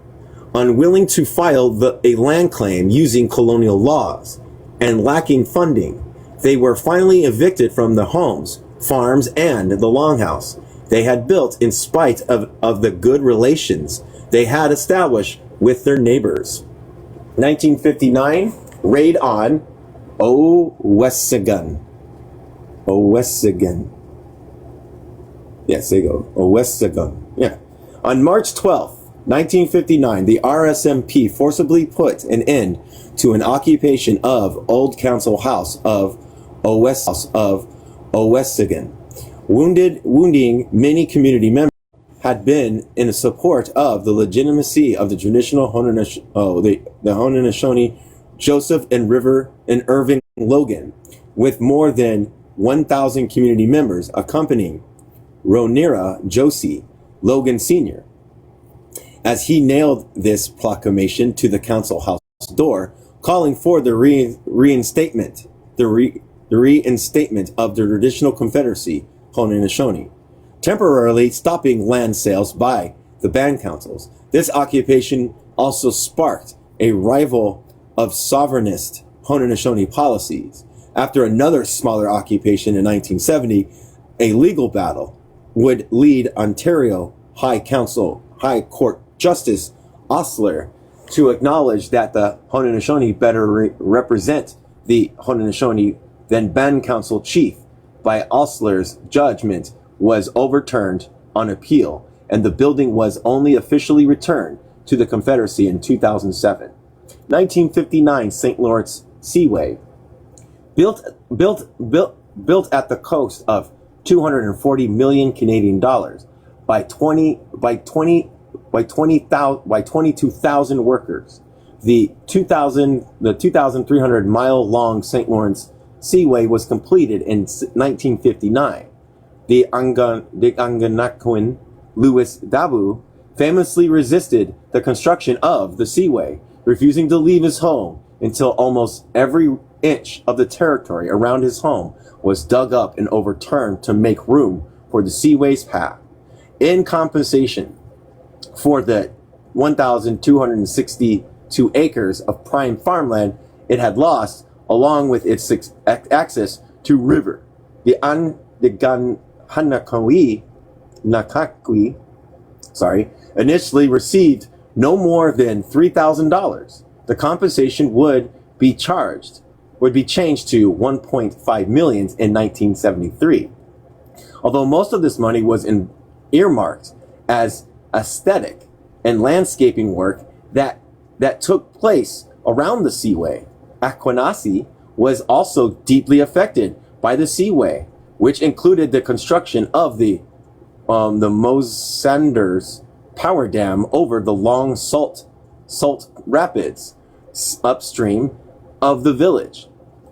unwilling to file a land claim using colonial laws and lacking funding. They were finally evicted from the homes, farms, and the longhouse they had built in spite of the good relations they had established with their neighbors. 1959, raid on Owesgian. Yes, there you go. Owesgian. Yeah. On March 12th, 1959, the RSMP forcibly put an end to an occupation of Old Council House of Owesgian, wounding many community members. Had been in support of the legitimacy of the traditional Haudenosaunee Joseph and Irving Logan, with more than 1,000 community members accompanying Ronira Josie Logan Sr. as he nailed this proclamation to the council house door, calling for the reinstatement of the traditional Confederacy Haudenosaunee, temporarily stopping land sales by the band councils. This occupation also sparked a rival of sovereignist Haudenosaunee policies. After another smaller occupation in 1970, a legal battle would lead Ontario High Court Justice Osler to acknowledge that the Haudenosaunee better represent the Haudenosaunee than band council chief. By Osler's judgment was overturned on appeal, and the building was only officially returned to the Confederacy in 2007. 1959 St. Lawrence Seaway, built at the cost of 240 million Canadian dollars by 22,000 workers. The 2,300 mile long St. Lawrence Seaway was completed in 1959. The Anganaquin Louis Dabu famously resisted the construction of the Seaway, refusing to leave his home until almost every inch of the territory around his home was dug up and overturned to make room for the Seaway's path. In compensation for the 1,262 acres of prime farmland it had lost, along with its access to river, the Nakaqui, initially received no more than $3,000. The compensation would be changed to $1.5 million in 1973. Although most of this money was earmarked as aesthetic and landscaping work that took place around the Seaway, Aquanacy was also deeply affected by the Seaway, which included the construction of the Mosanders power dam over the long salt rapids upstream of the village.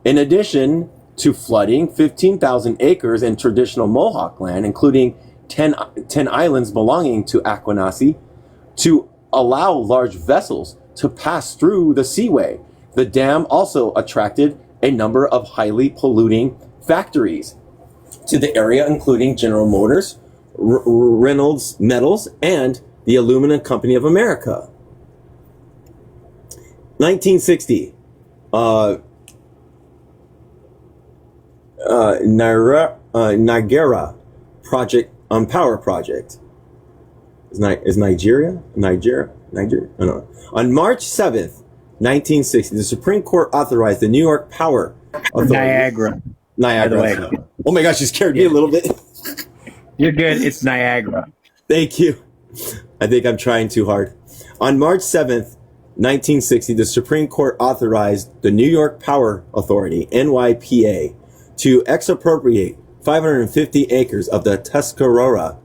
In addition to flooding 15,000 acres in traditional Mohawk land, including 10 islands belonging to Aquanacy, to allow large vessels to pass through the Seaway. The dam also attracted a number of highly polluting factories to the area, including General Motors, Reynolds Metals, and the Aluminum Company of America. 1960, Niagara project, power project. Is Nigeria? I don't know. On March 7th, 1960, the Supreme Court authorized the New York Power Authority. Niagara. By the way. Oh my gosh, you scared me a little bit. You're good. It's Niagara. Thank you. I think I'm trying too hard. On March 7th, 1960, the Supreme Court authorized the New York Power Authority, NYPA, to expropriate 550 acres of the Tuscarora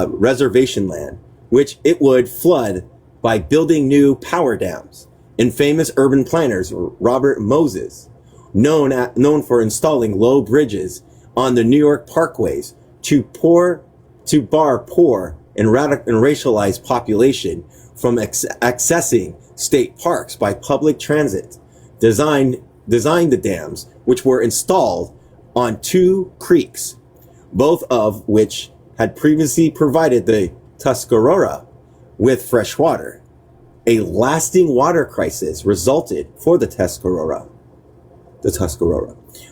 reservation land, which it would flood by building new power dams. And famous urban planners Robert Moses, known for installing low bridges on the New York parkways to bar poor and racialized population from accessing state parks by public transit, designed the dams, which were installed on two creeks, both of which had previously provided the Tuscarora with fresh water. A lasting water crisis resulted for the Tuscarora,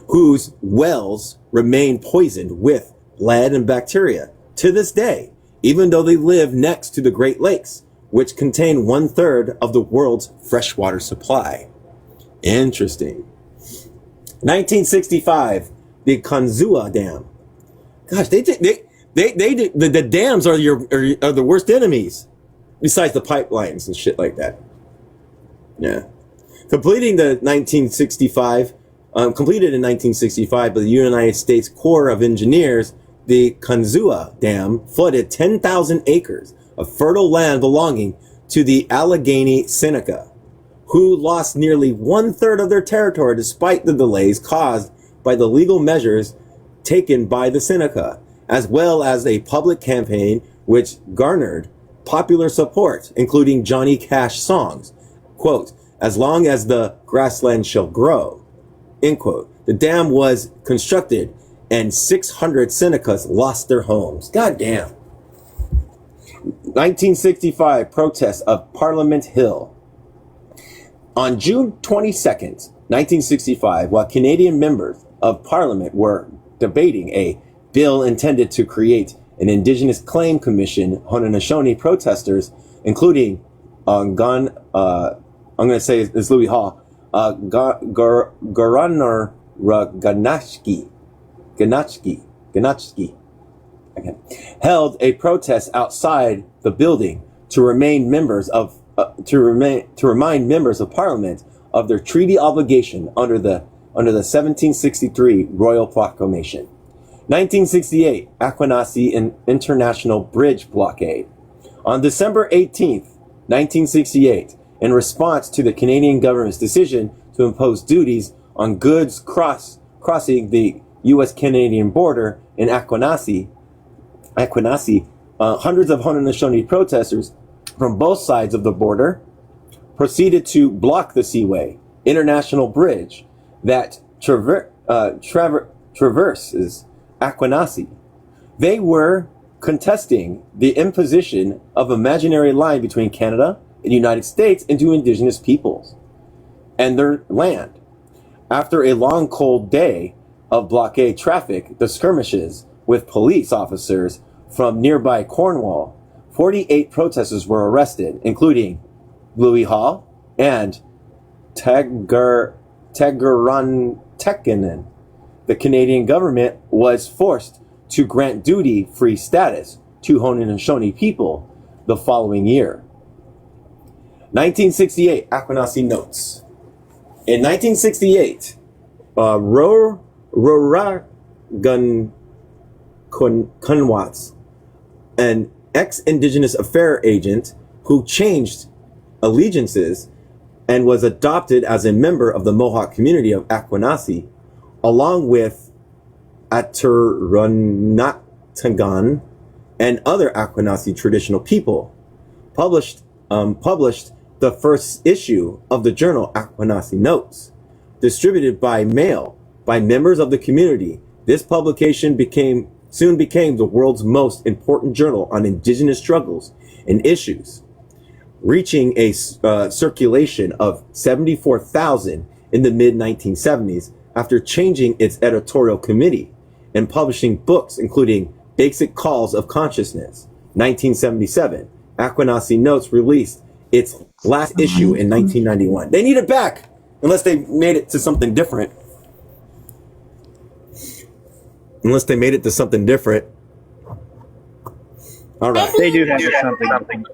whose wells remain poisoned with lead and bacteria to this day, even though they live next to the Great Lakes, which contain 1/3 of the world's freshwater supply. Interesting. 1965, the Kanzua Dam. Gosh, the dams are the worst enemies, besides the pipelines and shit like that. Yeah. Completed in 1965 by the United States Corps of Engineers, the Kanzua Dam flooded 10,000 acres of fertile land belonging to the Allegheny Seneca, who lost nearly 1/3 of their territory despite the delays caused by the legal measures taken by the Seneca, as well as a public campaign which garnered popular support, including Johnny Cash songs, quote, "As long as the grassland shall grow," end quote. The dam was constructed and 600 Senecas lost their homes. God damn. 1965 protests of Parliament Hill. On June 22nd, 1965, while Canadian members of Parliament were debating a bill intended to create an Indigenous Claim Commission, Haudenosaunee protesters, including I'm going to say it's Louis Hall, Garanar Ganachki, okay, held a protest outside the building to remind members of Parliament of their treaty obligation under the 1763 Royal Proclamation. 1968, Aquanassy International Bridge blockade. On December 18th, 1968, in response to the Canadian government's decision to impose duties on goods crossing the U.S.-Canadian border in Aquanassy, hundreds of Haudenosaunee protesters from both sides of the border proceeded to block the Seaway International Bridge that traverses Aquanassy. They were contesting the imposition of imaginary line between Canada and the United States into Indigenous peoples and their land. After a long cold day of blockade traffic, the skirmishes with police officers from nearby Cornwall, 48 protesters were arrested, including Louis Hall and Teguran Tekinen. The Canadian government was forced to grant duty-free status to Haudenosaunee people the following year. 1968, Aquanassy notes. In 1968, Rораgun Kunwats, an ex-Indigenous Affairs agent who changed allegiances and was adopted as a member of the Mohawk community of Aquanassy, along with Aturunatagan and other Aquanassy traditional people, published the first issue of the journal Aquanassy Notes, distributed by mail by members of the community. This publication soon became the world's most important journal on Indigenous struggles and issues, reaching a circulation of 74,000 in the mid-1970s after changing its editorial committee and publishing books including Basic Calls of Consciousness. 1977, Aquanassy Notes released its last issue in 1991. They need it back, unless they made it to something different. All right. They do have something.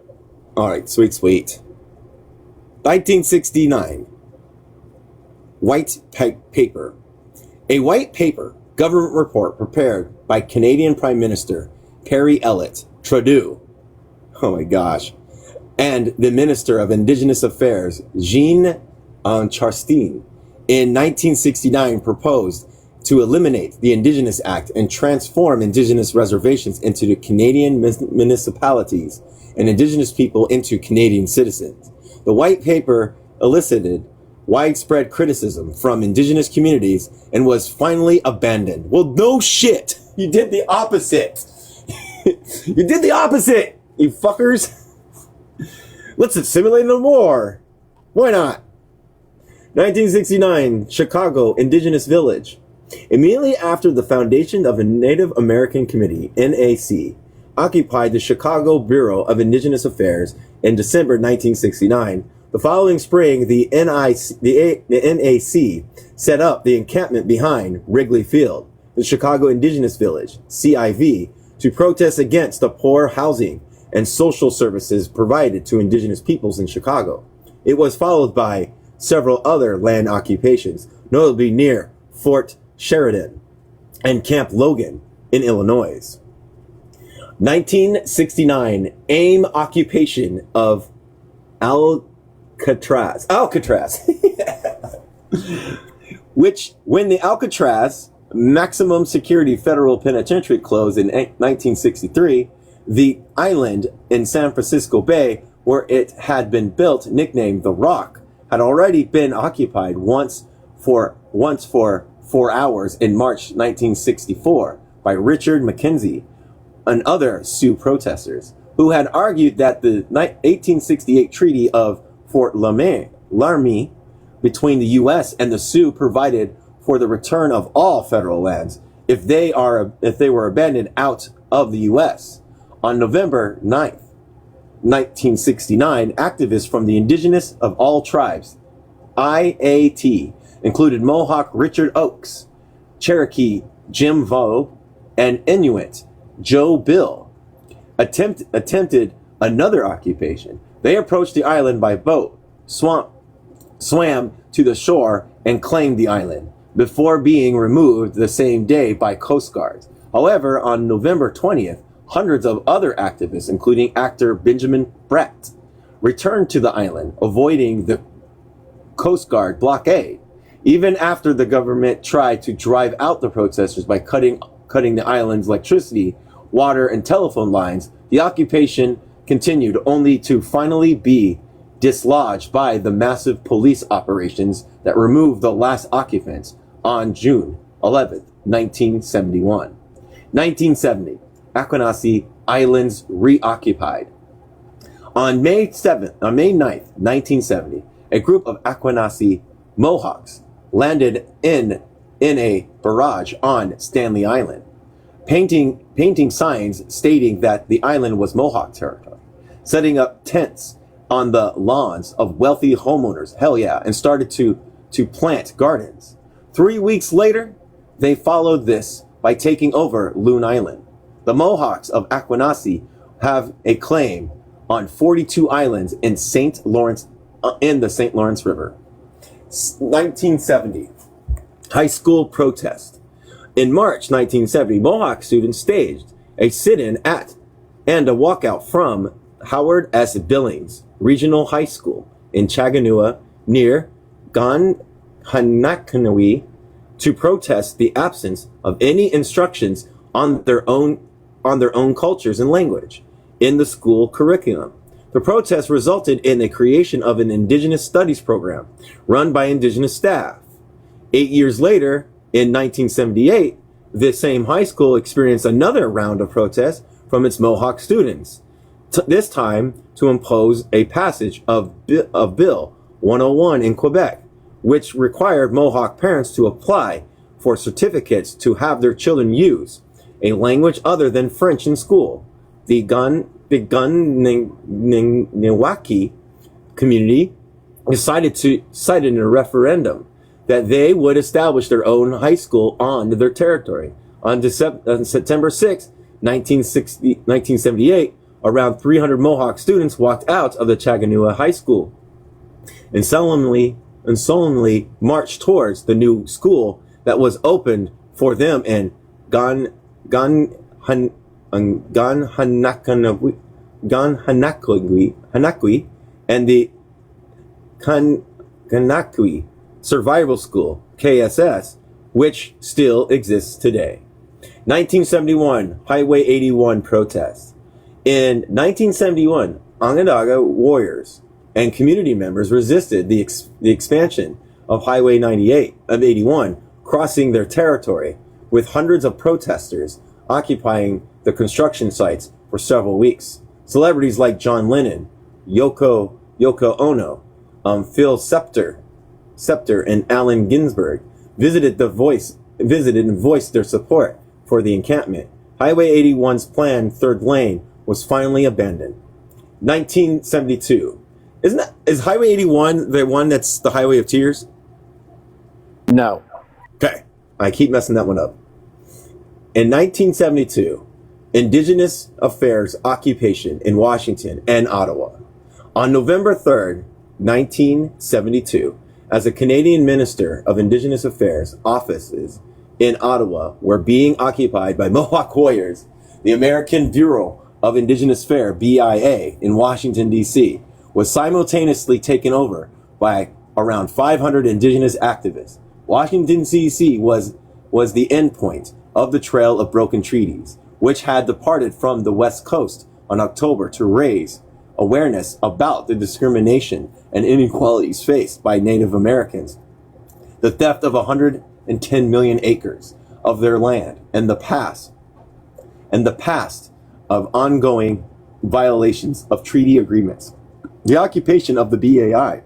All right, sweet. 1969. White paper. A white paper government report prepared by Canadian Prime Minister Perry Elliott Trudeau. Oh my gosh. And the Minister of Indigenous Affairs, Jean Chastain, in 1969 proposed to eliminate the Indigenous Act and transform Indigenous reservations into the Canadian municipalities and Indigenous people into Canadian citizens. The white paper elicited widespread criticism from Indigenous communities and was finally abandoned. Well, no shit. You did the opposite. You did the opposite, you fuckers. Let's simulate no more. Why not? 1969, Chicago Indigenous Village. Immediately after the foundation of the Native American Committee, NAC, occupied the Chicago Bureau of Indigenous Affairs in December 1969, the following spring, the NAC set up the encampment behind Wrigley Field, the Chicago Indigenous Village, CIV, to protest against the poor housing and social services provided to Indigenous peoples in Chicago. It was followed by several other land occupations, notably near Fort Sheridan and Camp Logan in Illinois. 1969, AIM occupation of Alcatraz. Which, when the Alcatraz maximum security federal penitentiary closed in 1963, the island in San Francisco Bay, where it had been built, nicknamed The Rock, had already been occupied once for 4 hours in March 1964 by Richard McKenzie and other Sioux protesters, who had argued that the 1868 Treaty of Fort Laramie between the U.S. and the Sioux provided for the return of all federal lands if they were abandoned out of the U.S. On November 9th, 1969, activists from the Indigenous of All Tribes, IAT, included Mohawk Richard Oakes, Cherokee Jim Vogue, and Inuit Joe Bill, attempted another occupation. They approached the island by boat, swam to the shore, and claimed the island, before being removed the same day by Coast Guards. However, on November 20th, hundreds of other activists, including actor Benjamin Bratt, returned to the island, avoiding the Coast Guard blockade. Even after the government tried to drive out the protesters by cutting the island's electricity, water, and telephone lines, the occupation continued, only to finally be dislodged by the massive police operations that removed the last occupants on June 11th, 1971. 1970, Aquanacy Islands reoccupied. On May 9th, 1970, a group of Aquanacy Mohawks landed in a barrage on Stanley Island, painting signs stating that the island was Mohawk territory, setting up tents on the lawns of wealthy homeowners, hell yeah, and started to plant gardens. 3 weeks later, they followed this by taking over Loon Island. The Mohawks of Aquanacy have a claim on 42 islands in St. Lawrence, in the St. Lawrence River. 1970, high school protest. In March 1970, Mohawk students staged a sit-in at and a walkout from Howard S. Billings Regional High School in Chaganua near Ganhanakanawi to protest the absence of any instructions on their own cultures and language in the school curriculum. The protest resulted in the creation of an Indigenous Studies program run by Indigenous staff. 8 years later, in 1978, this same high school experienced another round of protests from its Mohawk students, this time to impose a passage of Bill 101 in Quebec, which required Mohawk parents to apply for certificates to have their children use a language other than French in school. The Gunniwaki community decided in a referendum that they would establish their own high school on their territory. On September 6, 1978, around 300 Mohawk students walked out of the Chaganua High School and solemnly marched towards the new school that was opened for them in Ganhanakwi and the Kanakwi Survival School, KSS, which still exists today. 1971, Highway 81 protest. In 1971, Onondaga warriors and community members resisted the expansion of Highway 81, crossing their territory, with hundreds of protesters occupying the construction sites for several weeks. Celebrities like John Lennon, Yoko Ono, Phil Scepter, and Allen Ginsberg visited and voiced their support for the encampment. Highway 81's planned third lane was finally abandoned. 1972. Is Highway 81 the one that's the Highway of Tears? No. Okay. I keep messing that one up. In 1972, Indigenous Affairs occupation in Washington and Ottawa. On November 3rd, 1972, as a Canadian Minister of Indigenous Affairs, offices in Ottawa were being occupied by Mohawk warriors. The American Bureau of Indigenous Affairs, BIA, in Washington, D.C., was simultaneously taken over by around 500 Indigenous activists. Washington, D.C. was the endpoint of the Trail of Broken Treaties, which had departed from the West Coast on October to raise awareness about the discrimination and inequalities faced by Native Americans, the theft of 110 million acres of their land, and the past of ongoing violations of treaty agreements. The occupation of the BIA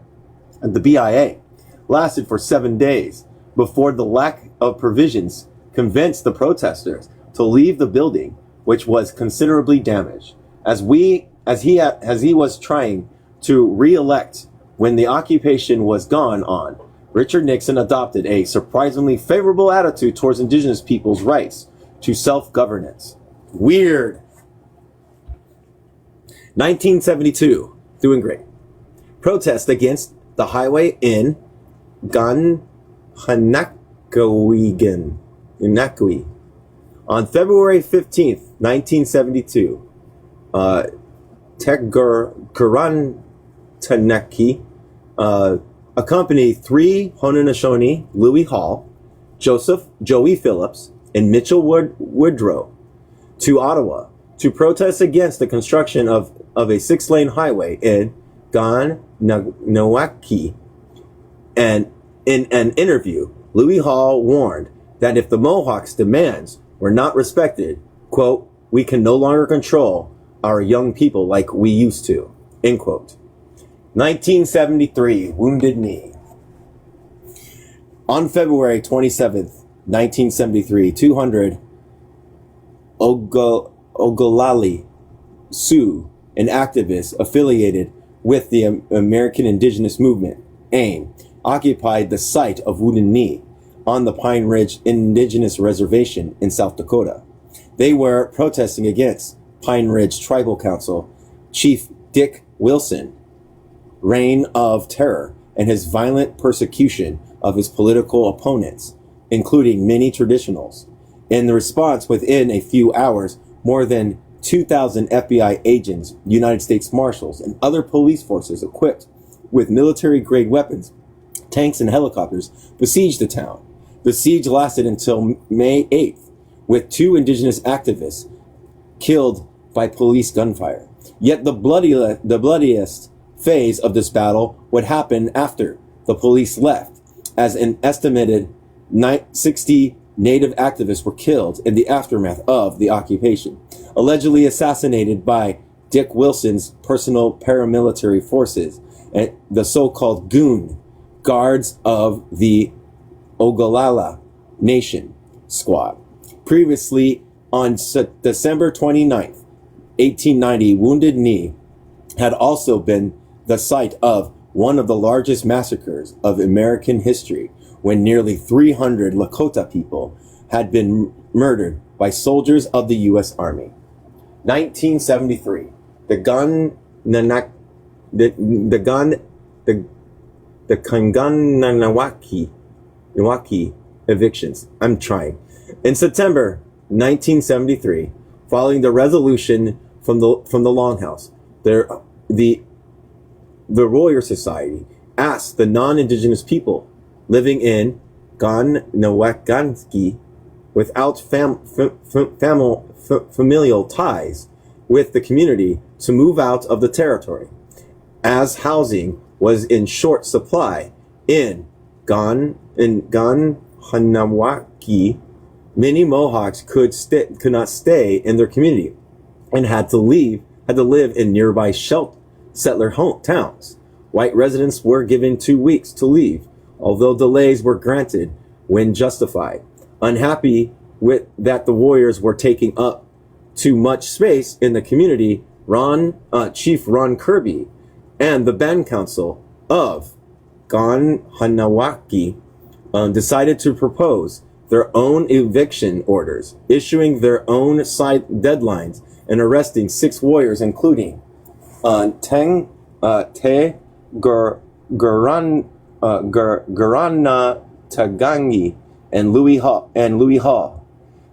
lasted for 7 days before the lack of provisions convinced the protesters to leave the building, which was considerably damaged. As he was trying to re-elect when the occupation was gone on, Richard Nixon adopted a surprisingly favorable attitude towards Indigenous people's rights to self-governance. Weird. 1972, doing great. Protest against the highway in Inakui. On February 15th, 1972, Tegurantanaki accompanied three Haudenosaunee, Louis Hall, Joey Phillips, and Mitchell Woodrow, to Ottawa to protest against the construction of a 6-lane highway in Ganawaki. And in an interview, Louis Hall warned that if the Mohawks' demands were not respected, quote, "we can no longer control our young people like we used to," end quote. 1973, Wounded Knee. On February 27th, 1973, 200 Ogallala Sioux, an activist affiliated with the American Indigenous Movement, AIM, occupied the site of Wounded Knee on the Pine Ridge Indigenous Reservation in South Dakota. They were protesting against Pine Ridge Tribal Council Chief Dick Wilson reign of terror and his violent persecution of his political opponents, including many traditionals. In the response, within a few hours, more than 2,000 FBI agents, United States Marshals, and other police forces equipped with military-grade weapons, tanks, and helicopters besieged the town. The siege lasted until May 8th, with 2 indigenous activists killed by police gunfire. Yet the bloodiest phase of this battle would happen after the police left, as an estimated 60 Native activists were killed in the aftermath of the occupation, allegedly assassinated by Dick Wilson's personal paramilitary forces and the so-called Goon Guards of the Ogallala Nation Squad. Previously, on December 29th, 1890, Wounded Knee had also been the site of one of the largest massacres of American history, when nearly 300 Lakota people had been murdered by soldiers of the U.S. Army. 1973, the Kanganawaki evictions. I'm trying. In September 1973, following the resolution from the Longhouse, the Warrior Society asked the non-Indigenous people living in Gannawaganski without familial ties with the community to move out of the territory. As housing was in short supply in Gannawaganski, many Mohawks could not stay in their community and had to live in nearby settler towns. White residents were given 2 weeks to leave, although delays were granted when justified. Unhappy with that the warriors were taking up too much space in the community, Chief Ron Kirby and the band council of Gannawaganski decided to propose their own eviction orders, issuing their own side deadlines and arresting 6 warriors, including Te Garana Tagangi and Louis Hall,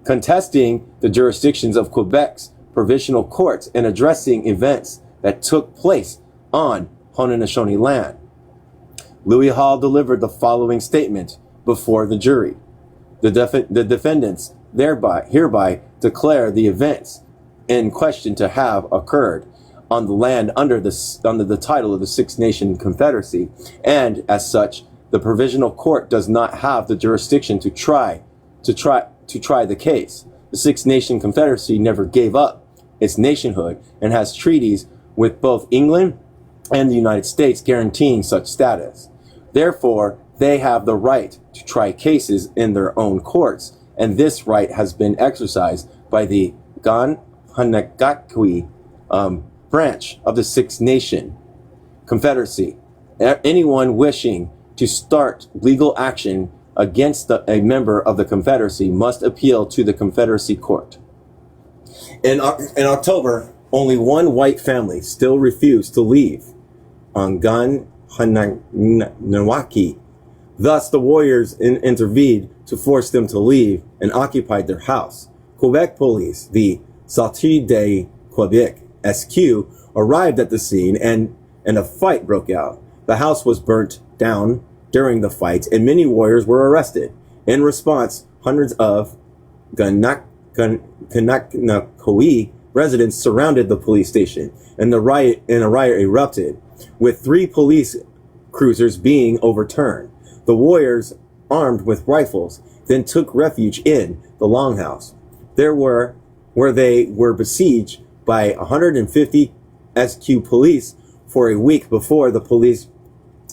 contesting the jurisdictions of Quebec's provincial courts and addressing events that took place on Haudenosaunee land. Louis Hall delivered the following statement before the jury. The defendants hereby declare the events in question to have occurred on the land under the title of the Six Nation Confederacy, and as such, the provisional court does not have the jurisdiction to try the case. The Six Nation Confederacy never gave up its nationhood and has treaties with both England and the United States guaranteeing such status. Therefore, they have the right to try cases in their own courts, and this right has been exercised by the Gannawaganski branch of the Six Nation Confederacy. Anyone wishing to start legal action against a member of the Confederacy must appeal to the Confederacy Court. In October, only one white family still refused to leave on Gannawaganski. Thus, the warriors intervened to force them to leave and occupied their house. Quebec police, the Sûreté de Québec SQ, arrived at the scene and a fight broke out. The house was burnt down during the fight and many warriors were arrested. In response, hundreds of Gannawaganski residents surrounded the police station and a riot erupted, with 3 police cruisers being overturned. The warriors, armed with rifles, then took refuge in the longhouse. Where they were besieged by 150 SQ police for a week before the police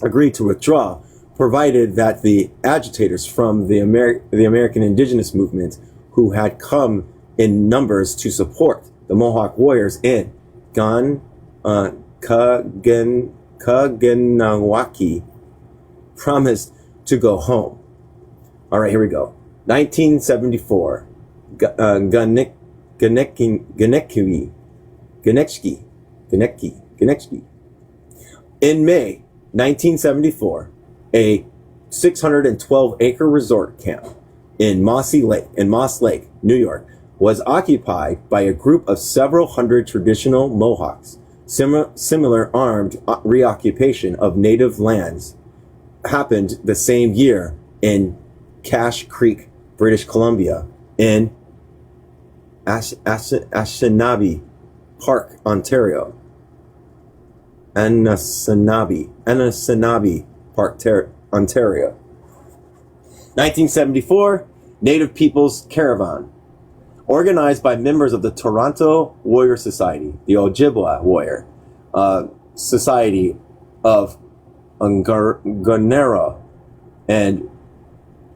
agreed to withdraw, provided that the agitators from the American Indigenous movement, who had come in numbers to support the Mohawk warriors in Gannawaganski, promised to go home. All right, here we go. 1974, Gannawaganski. In May 1974, a 612-acre resort camp in Moss Lake, New York, was occupied by a group of several hundred traditional Mohawks. Similar armed reoccupation of native lands happened the same year in Cache Creek, British Columbia, in Anishinaabe Park, Ontario. Anishinaabe Park, Ontario. 1974, Native Peoples Caravan. Organized by members of the Toronto Warrior Society, the Ojibwa Warrior Society of Gunera, and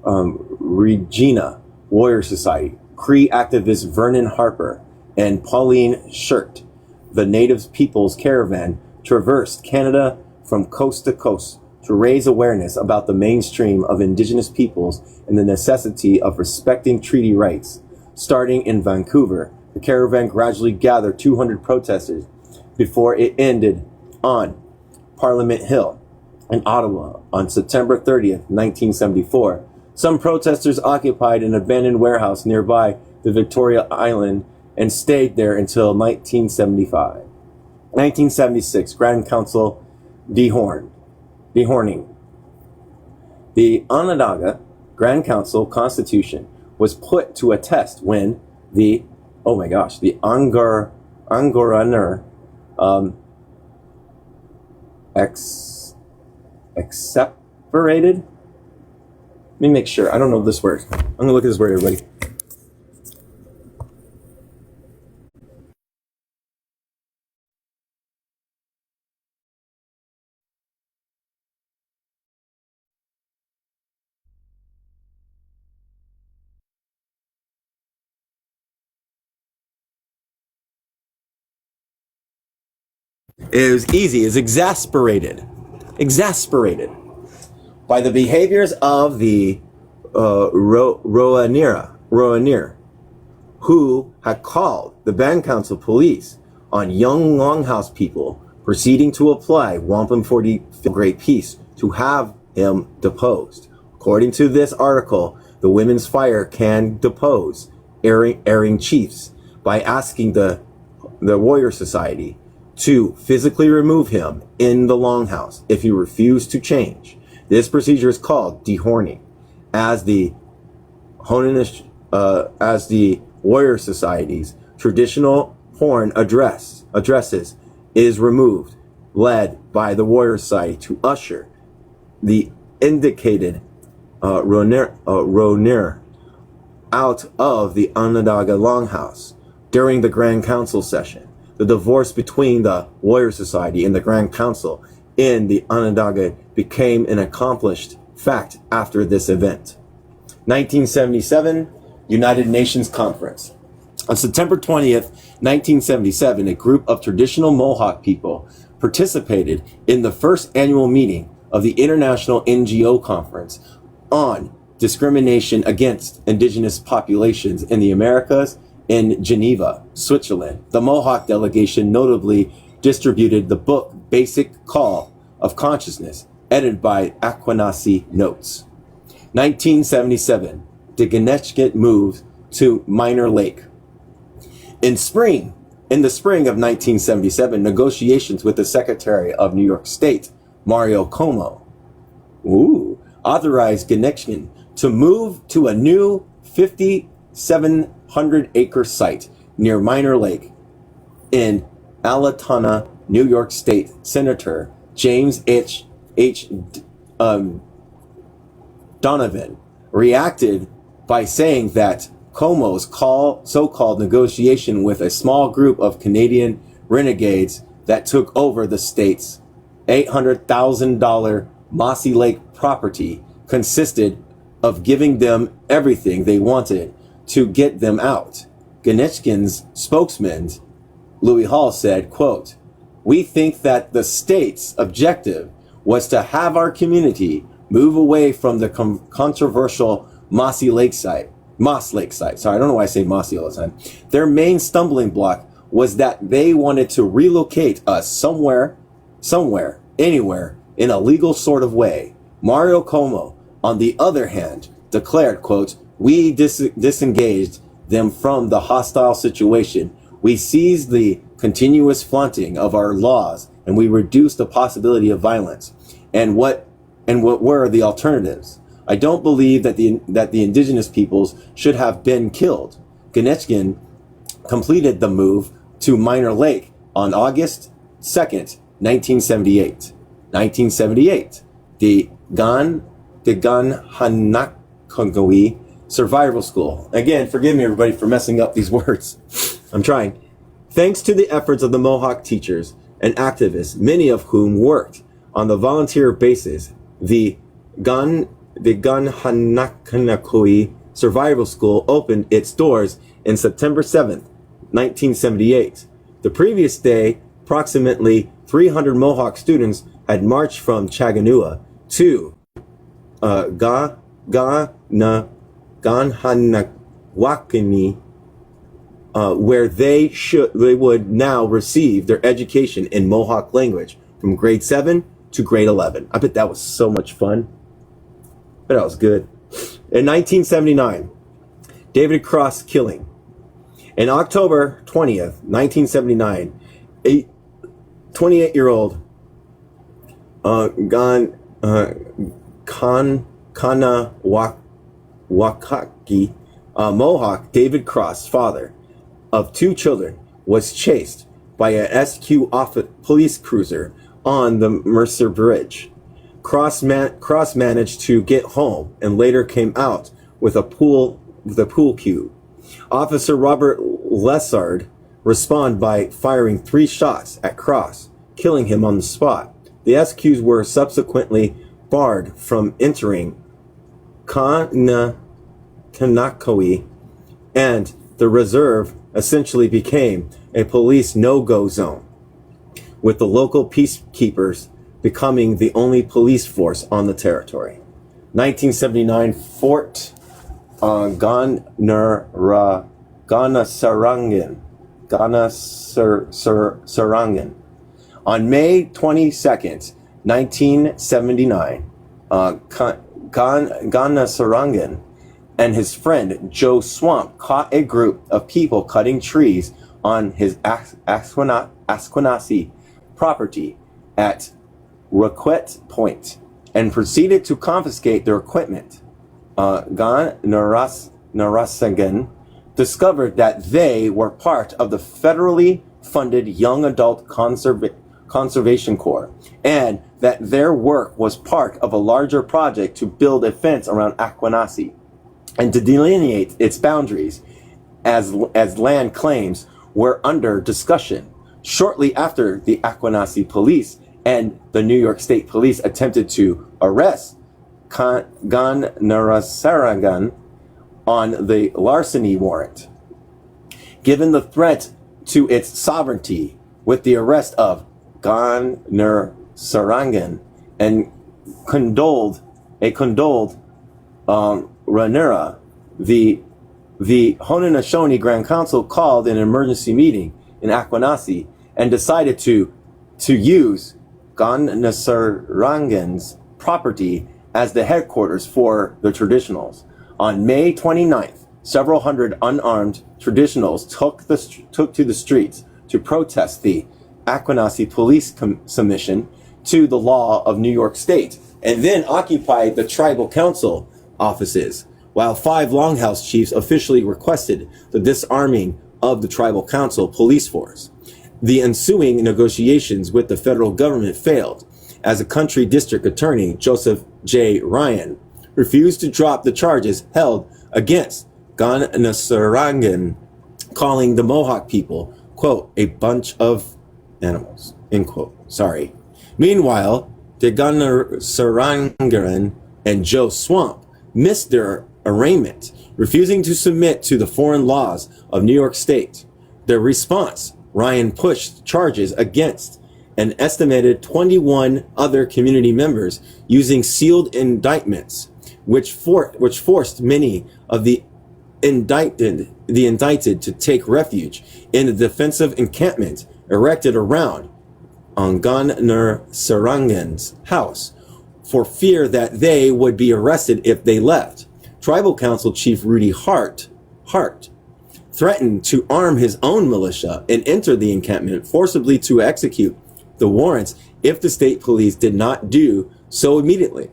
Regina Warrior Society, Cree activist Vernon Harper and Pauline Shirt. The Native Peoples Caravan traversed Canada from coast to coast to raise awareness about the mainstream of Indigenous peoples and the necessity of respecting treaty rights. Starting in Vancouver, the caravan gradually gathered 200 protesters before it ended on Parliament Hill in Ottawa on September 30th, 1974. Some protesters occupied an abandoned warehouse nearby the Victoria Island and stayed there until 1975. 1976, Grand Council dehorning. The Onondaga Grand Council Constitution was put to a test when the Angaraner exasperated. Let me make sure. I don't know this word. I'm gonna look at this word, everybody. It was easy. It's exasperated. Exasperated by the behaviors of the Rouanier, who had called the band council police on young Longhouse people proceeding to apply wampum 40 grade peace to have him deposed. According to this article, the Women's Fire can depose erring chiefs by asking the Warrior Society to physically remove him in the Longhouse if he refused to change. This procedure is called dehorning, as the Warrior Society's traditional horn addresses is removed, led by the Warrior Society to usher the indicated Rouanier out of the Onondaga Longhouse. During the Grand Council session, the divorce between the Warrior Society and the Grand Council in the Onondaga became an accomplished fact after this event. 1977, United Nations Conference. On September 20th, 1977, a group of traditional Mohawk people participated in the first annual meeting of the International NGO Conference on Discrimination Against Indigenous Populations in the Americas in Geneva, Switzerland. The Mohawk delegation notably distributed the book Basic Call of Consciousness, edited by Aquanasi Notes. 1977, the Ganechket moved to Minor Lake. In the spring of 1977, negotiations with the Secretary of New York State, Mario Cuomo, authorized Ganechken to move to a new 5,700-acre site near Minor Lake. In Alatoona, New York State, Senator James H. Donovan reacted by saying that Cuomo's so-called negotiation with a small group of Canadian renegades that took over the state's $800,000 Mossy Lake property consisted of giving them everything they wanted to get them out. Ganechkin's spokesman, Louis Hall, said, quote, "We think that the state's objective was to have our community move away from the controversial Moss Lake site. Sorry, I don't know why I say Mossy all the time. Their main stumbling block was that they wanted to relocate us somewhere, anywhere, in a legal sort of way. Mario Cuomo, on the other hand, declared, quote, "We disengaged them from the hostile situation. We seized the continuous flaunting of our laws, and we reduced the possibility of violence. And what were the alternatives? I don't believe that the indigenous peoples should have been killed." Ganechkin completed the move to Minor Lake on August 2nd, 1978. 1978, the Ganhanakongui Survival School. Again, forgive me everybody for messing up these words. I'm trying. Thanks to the efforts of the Mohawk teachers and activists, many of whom worked on the volunteer basis, the Ganhanakongui Survival School opened its doors in September 7th, 1978. The previous day, approximately 300 Mohawk students had marched from Chaganua to Ganhanawakini, where they would now receive their education in Mohawk language from grade 7 to grade 11. I bet that was so much fun. But that was good. In 1979, David Cross killing. In October 20th, 1979, 28-year-old Wakaki, Mohawk David Cross, father of 2 children, was chased by a SQ police cruiser on the Mercer Bridge. Cross managed to get home and later came out with a pool cue. Officer Robert Lessard responded by firing 3 shots at Cross, killing him on the spot. The SQs were subsequently barred from entering Kanakawi, and the reserve essentially became a police no-go zone, with the local peacekeepers becoming the only police force on the territory. 1979, Fort Ganasarangan. On May 22nd, 1979, Ganasarangan and his friend Joe Swamp caught a group of people cutting trees on his Asquanasi property at Roquette Point and proceeded to confiscate their equipment. Narasagan discovered that they were part of the federally funded Young Adult Conservation Corps, and that their work was part of a larger project to build a fence around Aquanasi and to delineate its boundaries as land claims were under discussion. Shortly after, the Aquanasi police and the New York State Police attempted to arrest Ganarasaragan on the larceny warrant. Given the threat to its sovereignty with the arrest of Ganarsarangan and condoled Ranera, the Haudenosaunee Grand Council called an emergency meeting in Aquanasi and decided to use Ganasarangan's property as the headquarters for the traditionals. On May 29th, several hundred unarmed traditionals took to the streets to protest the Aquanasi Police Submission to the law of New York State, and then occupied the tribal council offices, while 5 longhouse chiefs officially requested the disarming of the tribal council police force. The ensuing negotiations with the federal government failed, as a country district attorney, Joseph J. Ryan, refused to drop the charges held against Ganasarangan, calling the Mohawk people, quote, a bunch of animals, end quote. Sorry. Meanwhile, the Ganasarangan and Joe Swamp missed their arraignment, refusing to submit to the foreign laws of New York State. Their response, Ryan pushed charges against an estimated 21 other community members using sealed indictments, which forced many of the indicted to take refuge in a defensive encampment erected around Ganasarangan's house, for fear that they would be arrested if they left. Tribal Council Chief Rudy Hart threatened to arm his own militia and enter the encampment forcibly to execute the warrants if the state police did not do so immediately.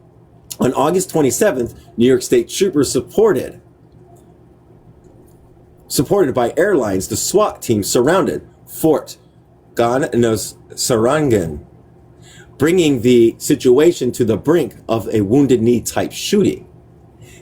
On August 27th, New York State troopers supported by airlines, the SWAT team surrounded Fort Ganasarangan, bringing the situation to the brink of a Wounded Knee type shooting.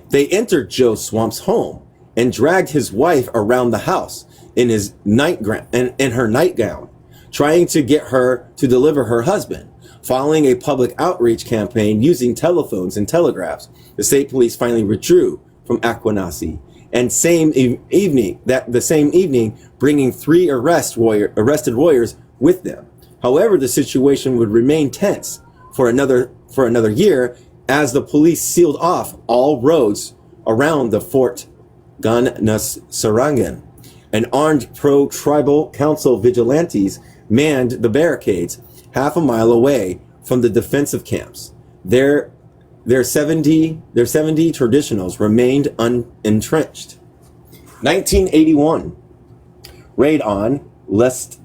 They entered Joe Swamp's home and dragged his wife around the house in her nightgown, trying to get her to deliver her husband. Following a public outreach campaign using telephones and telegraphs, the state police finally withdrew from Aquanasi, and the same evening, bringing 3 arrested warriors with them. However, the situation would remain tense for another year as the police sealed off all roads around the Fort Ganasarangan, and armed pro-tribal council vigilantes manned the barricades half a mile away from the defensive camps. Their 70 traditionals remained entrenched. 1981, raid on Guja.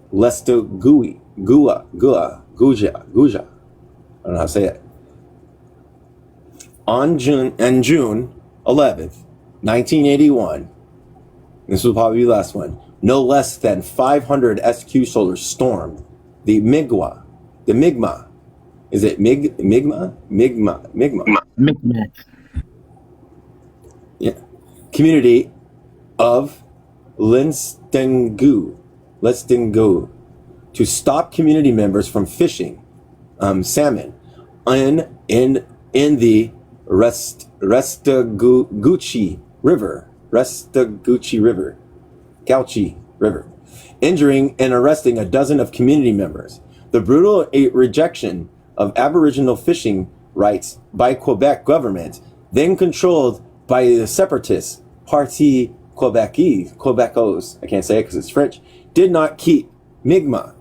I don't know how to say it. On June 11th, 1981. This will probably be the last one. No less than 500 SQ soldiers stormed the Mi'kmaq. The Mi'kmaq. Is it Mi'kmaq? Micmac. Yeah. Community of Linstingu to stop community members from fishing salmon in the Restaguchi River, injuring and arresting a dozen of community members. The brutal rejection of Aboriginal fishing rights by Quebec government, then controlled by the separatist Parti Québécois, I can't say it because it's French, did not keep Mi'kmaq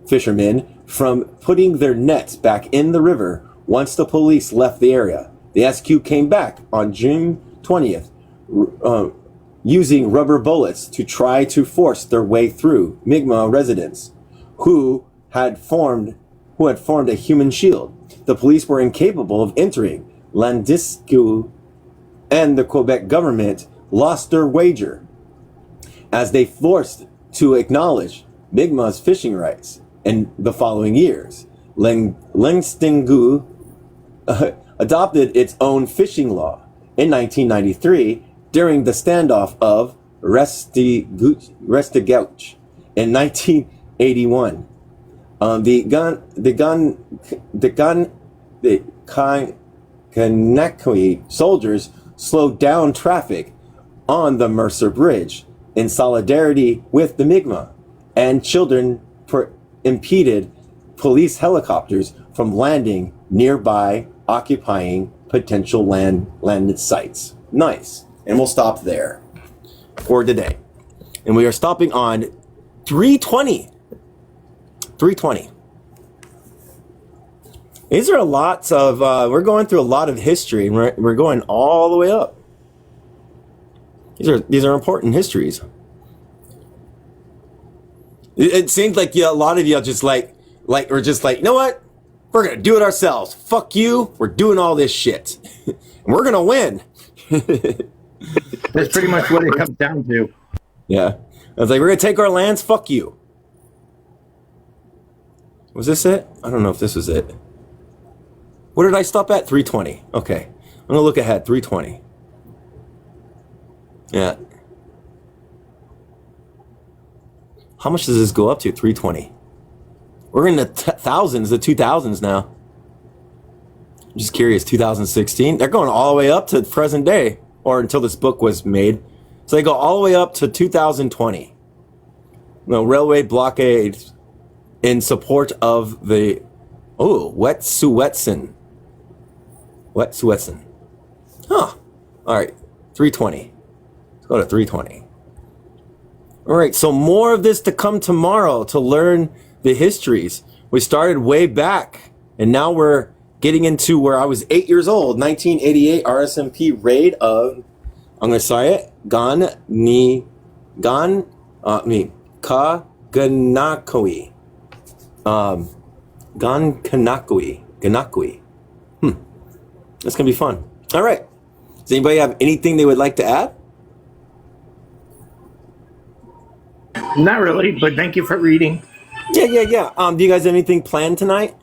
fishermen from putting their nets back in the river once the police left the area. The SQ came back on June 20th, using rubber bullets to try to force their way through Mi'kmaq residents who had formed a human shield. The police were incapable of entering Landisque, and the Quebec government lost their wager as they forced to acknowledge Mi'kmaq's fishing rights. In the following years, Linstingu adopted its own fishing law. In 1993, during the standoff of Restigouche. In 1981, the Kanakwi soldiers slowed down traffic on the Mercer Bridge in solidarity with the Mi'kmaq, and children impeded police helicopters from landing nearby, occupying potential landed sites. Nice. And we'll stop there for today. And we are stopping on 320. 320. These are lots of, we're going through a lot of history, and we're going all the way up. These are important histories. It seems like a lot of you are just like, we're just like, you know what? We're going to do it ourselves. Fuck you. We're doing all this shit. And we're going to win. That's pretty much what it comes down to. Yeah. I was like, we're going to take our lands. Fuck you. Was this it? I don't know if this was it. What did I stop at? 320. Okay. I'm going to look ahead. 320. Yeah. How much does this go up to? 320. We're in the thousands, the 2000s now. I'm just curious, 2016. They're going all the way up to present day, or until this book was made. So they go all the way up to 2020. No, railway blockade in support of the Wet'suwet'en. Huh. All right, 320. Let's go to 320. All right, so more of this to come tomorrow to learn the histories. We started way back, and now we're getting into where I was 8 years old, 1988 RSMP raid of, I'm going to say it, Ganakwi. Ganakwi. That's going to be fun. All right. Does anybody have anything they would like to add? Not really, but thank you for reading. Yeah. Do you guys have anything planned tonight?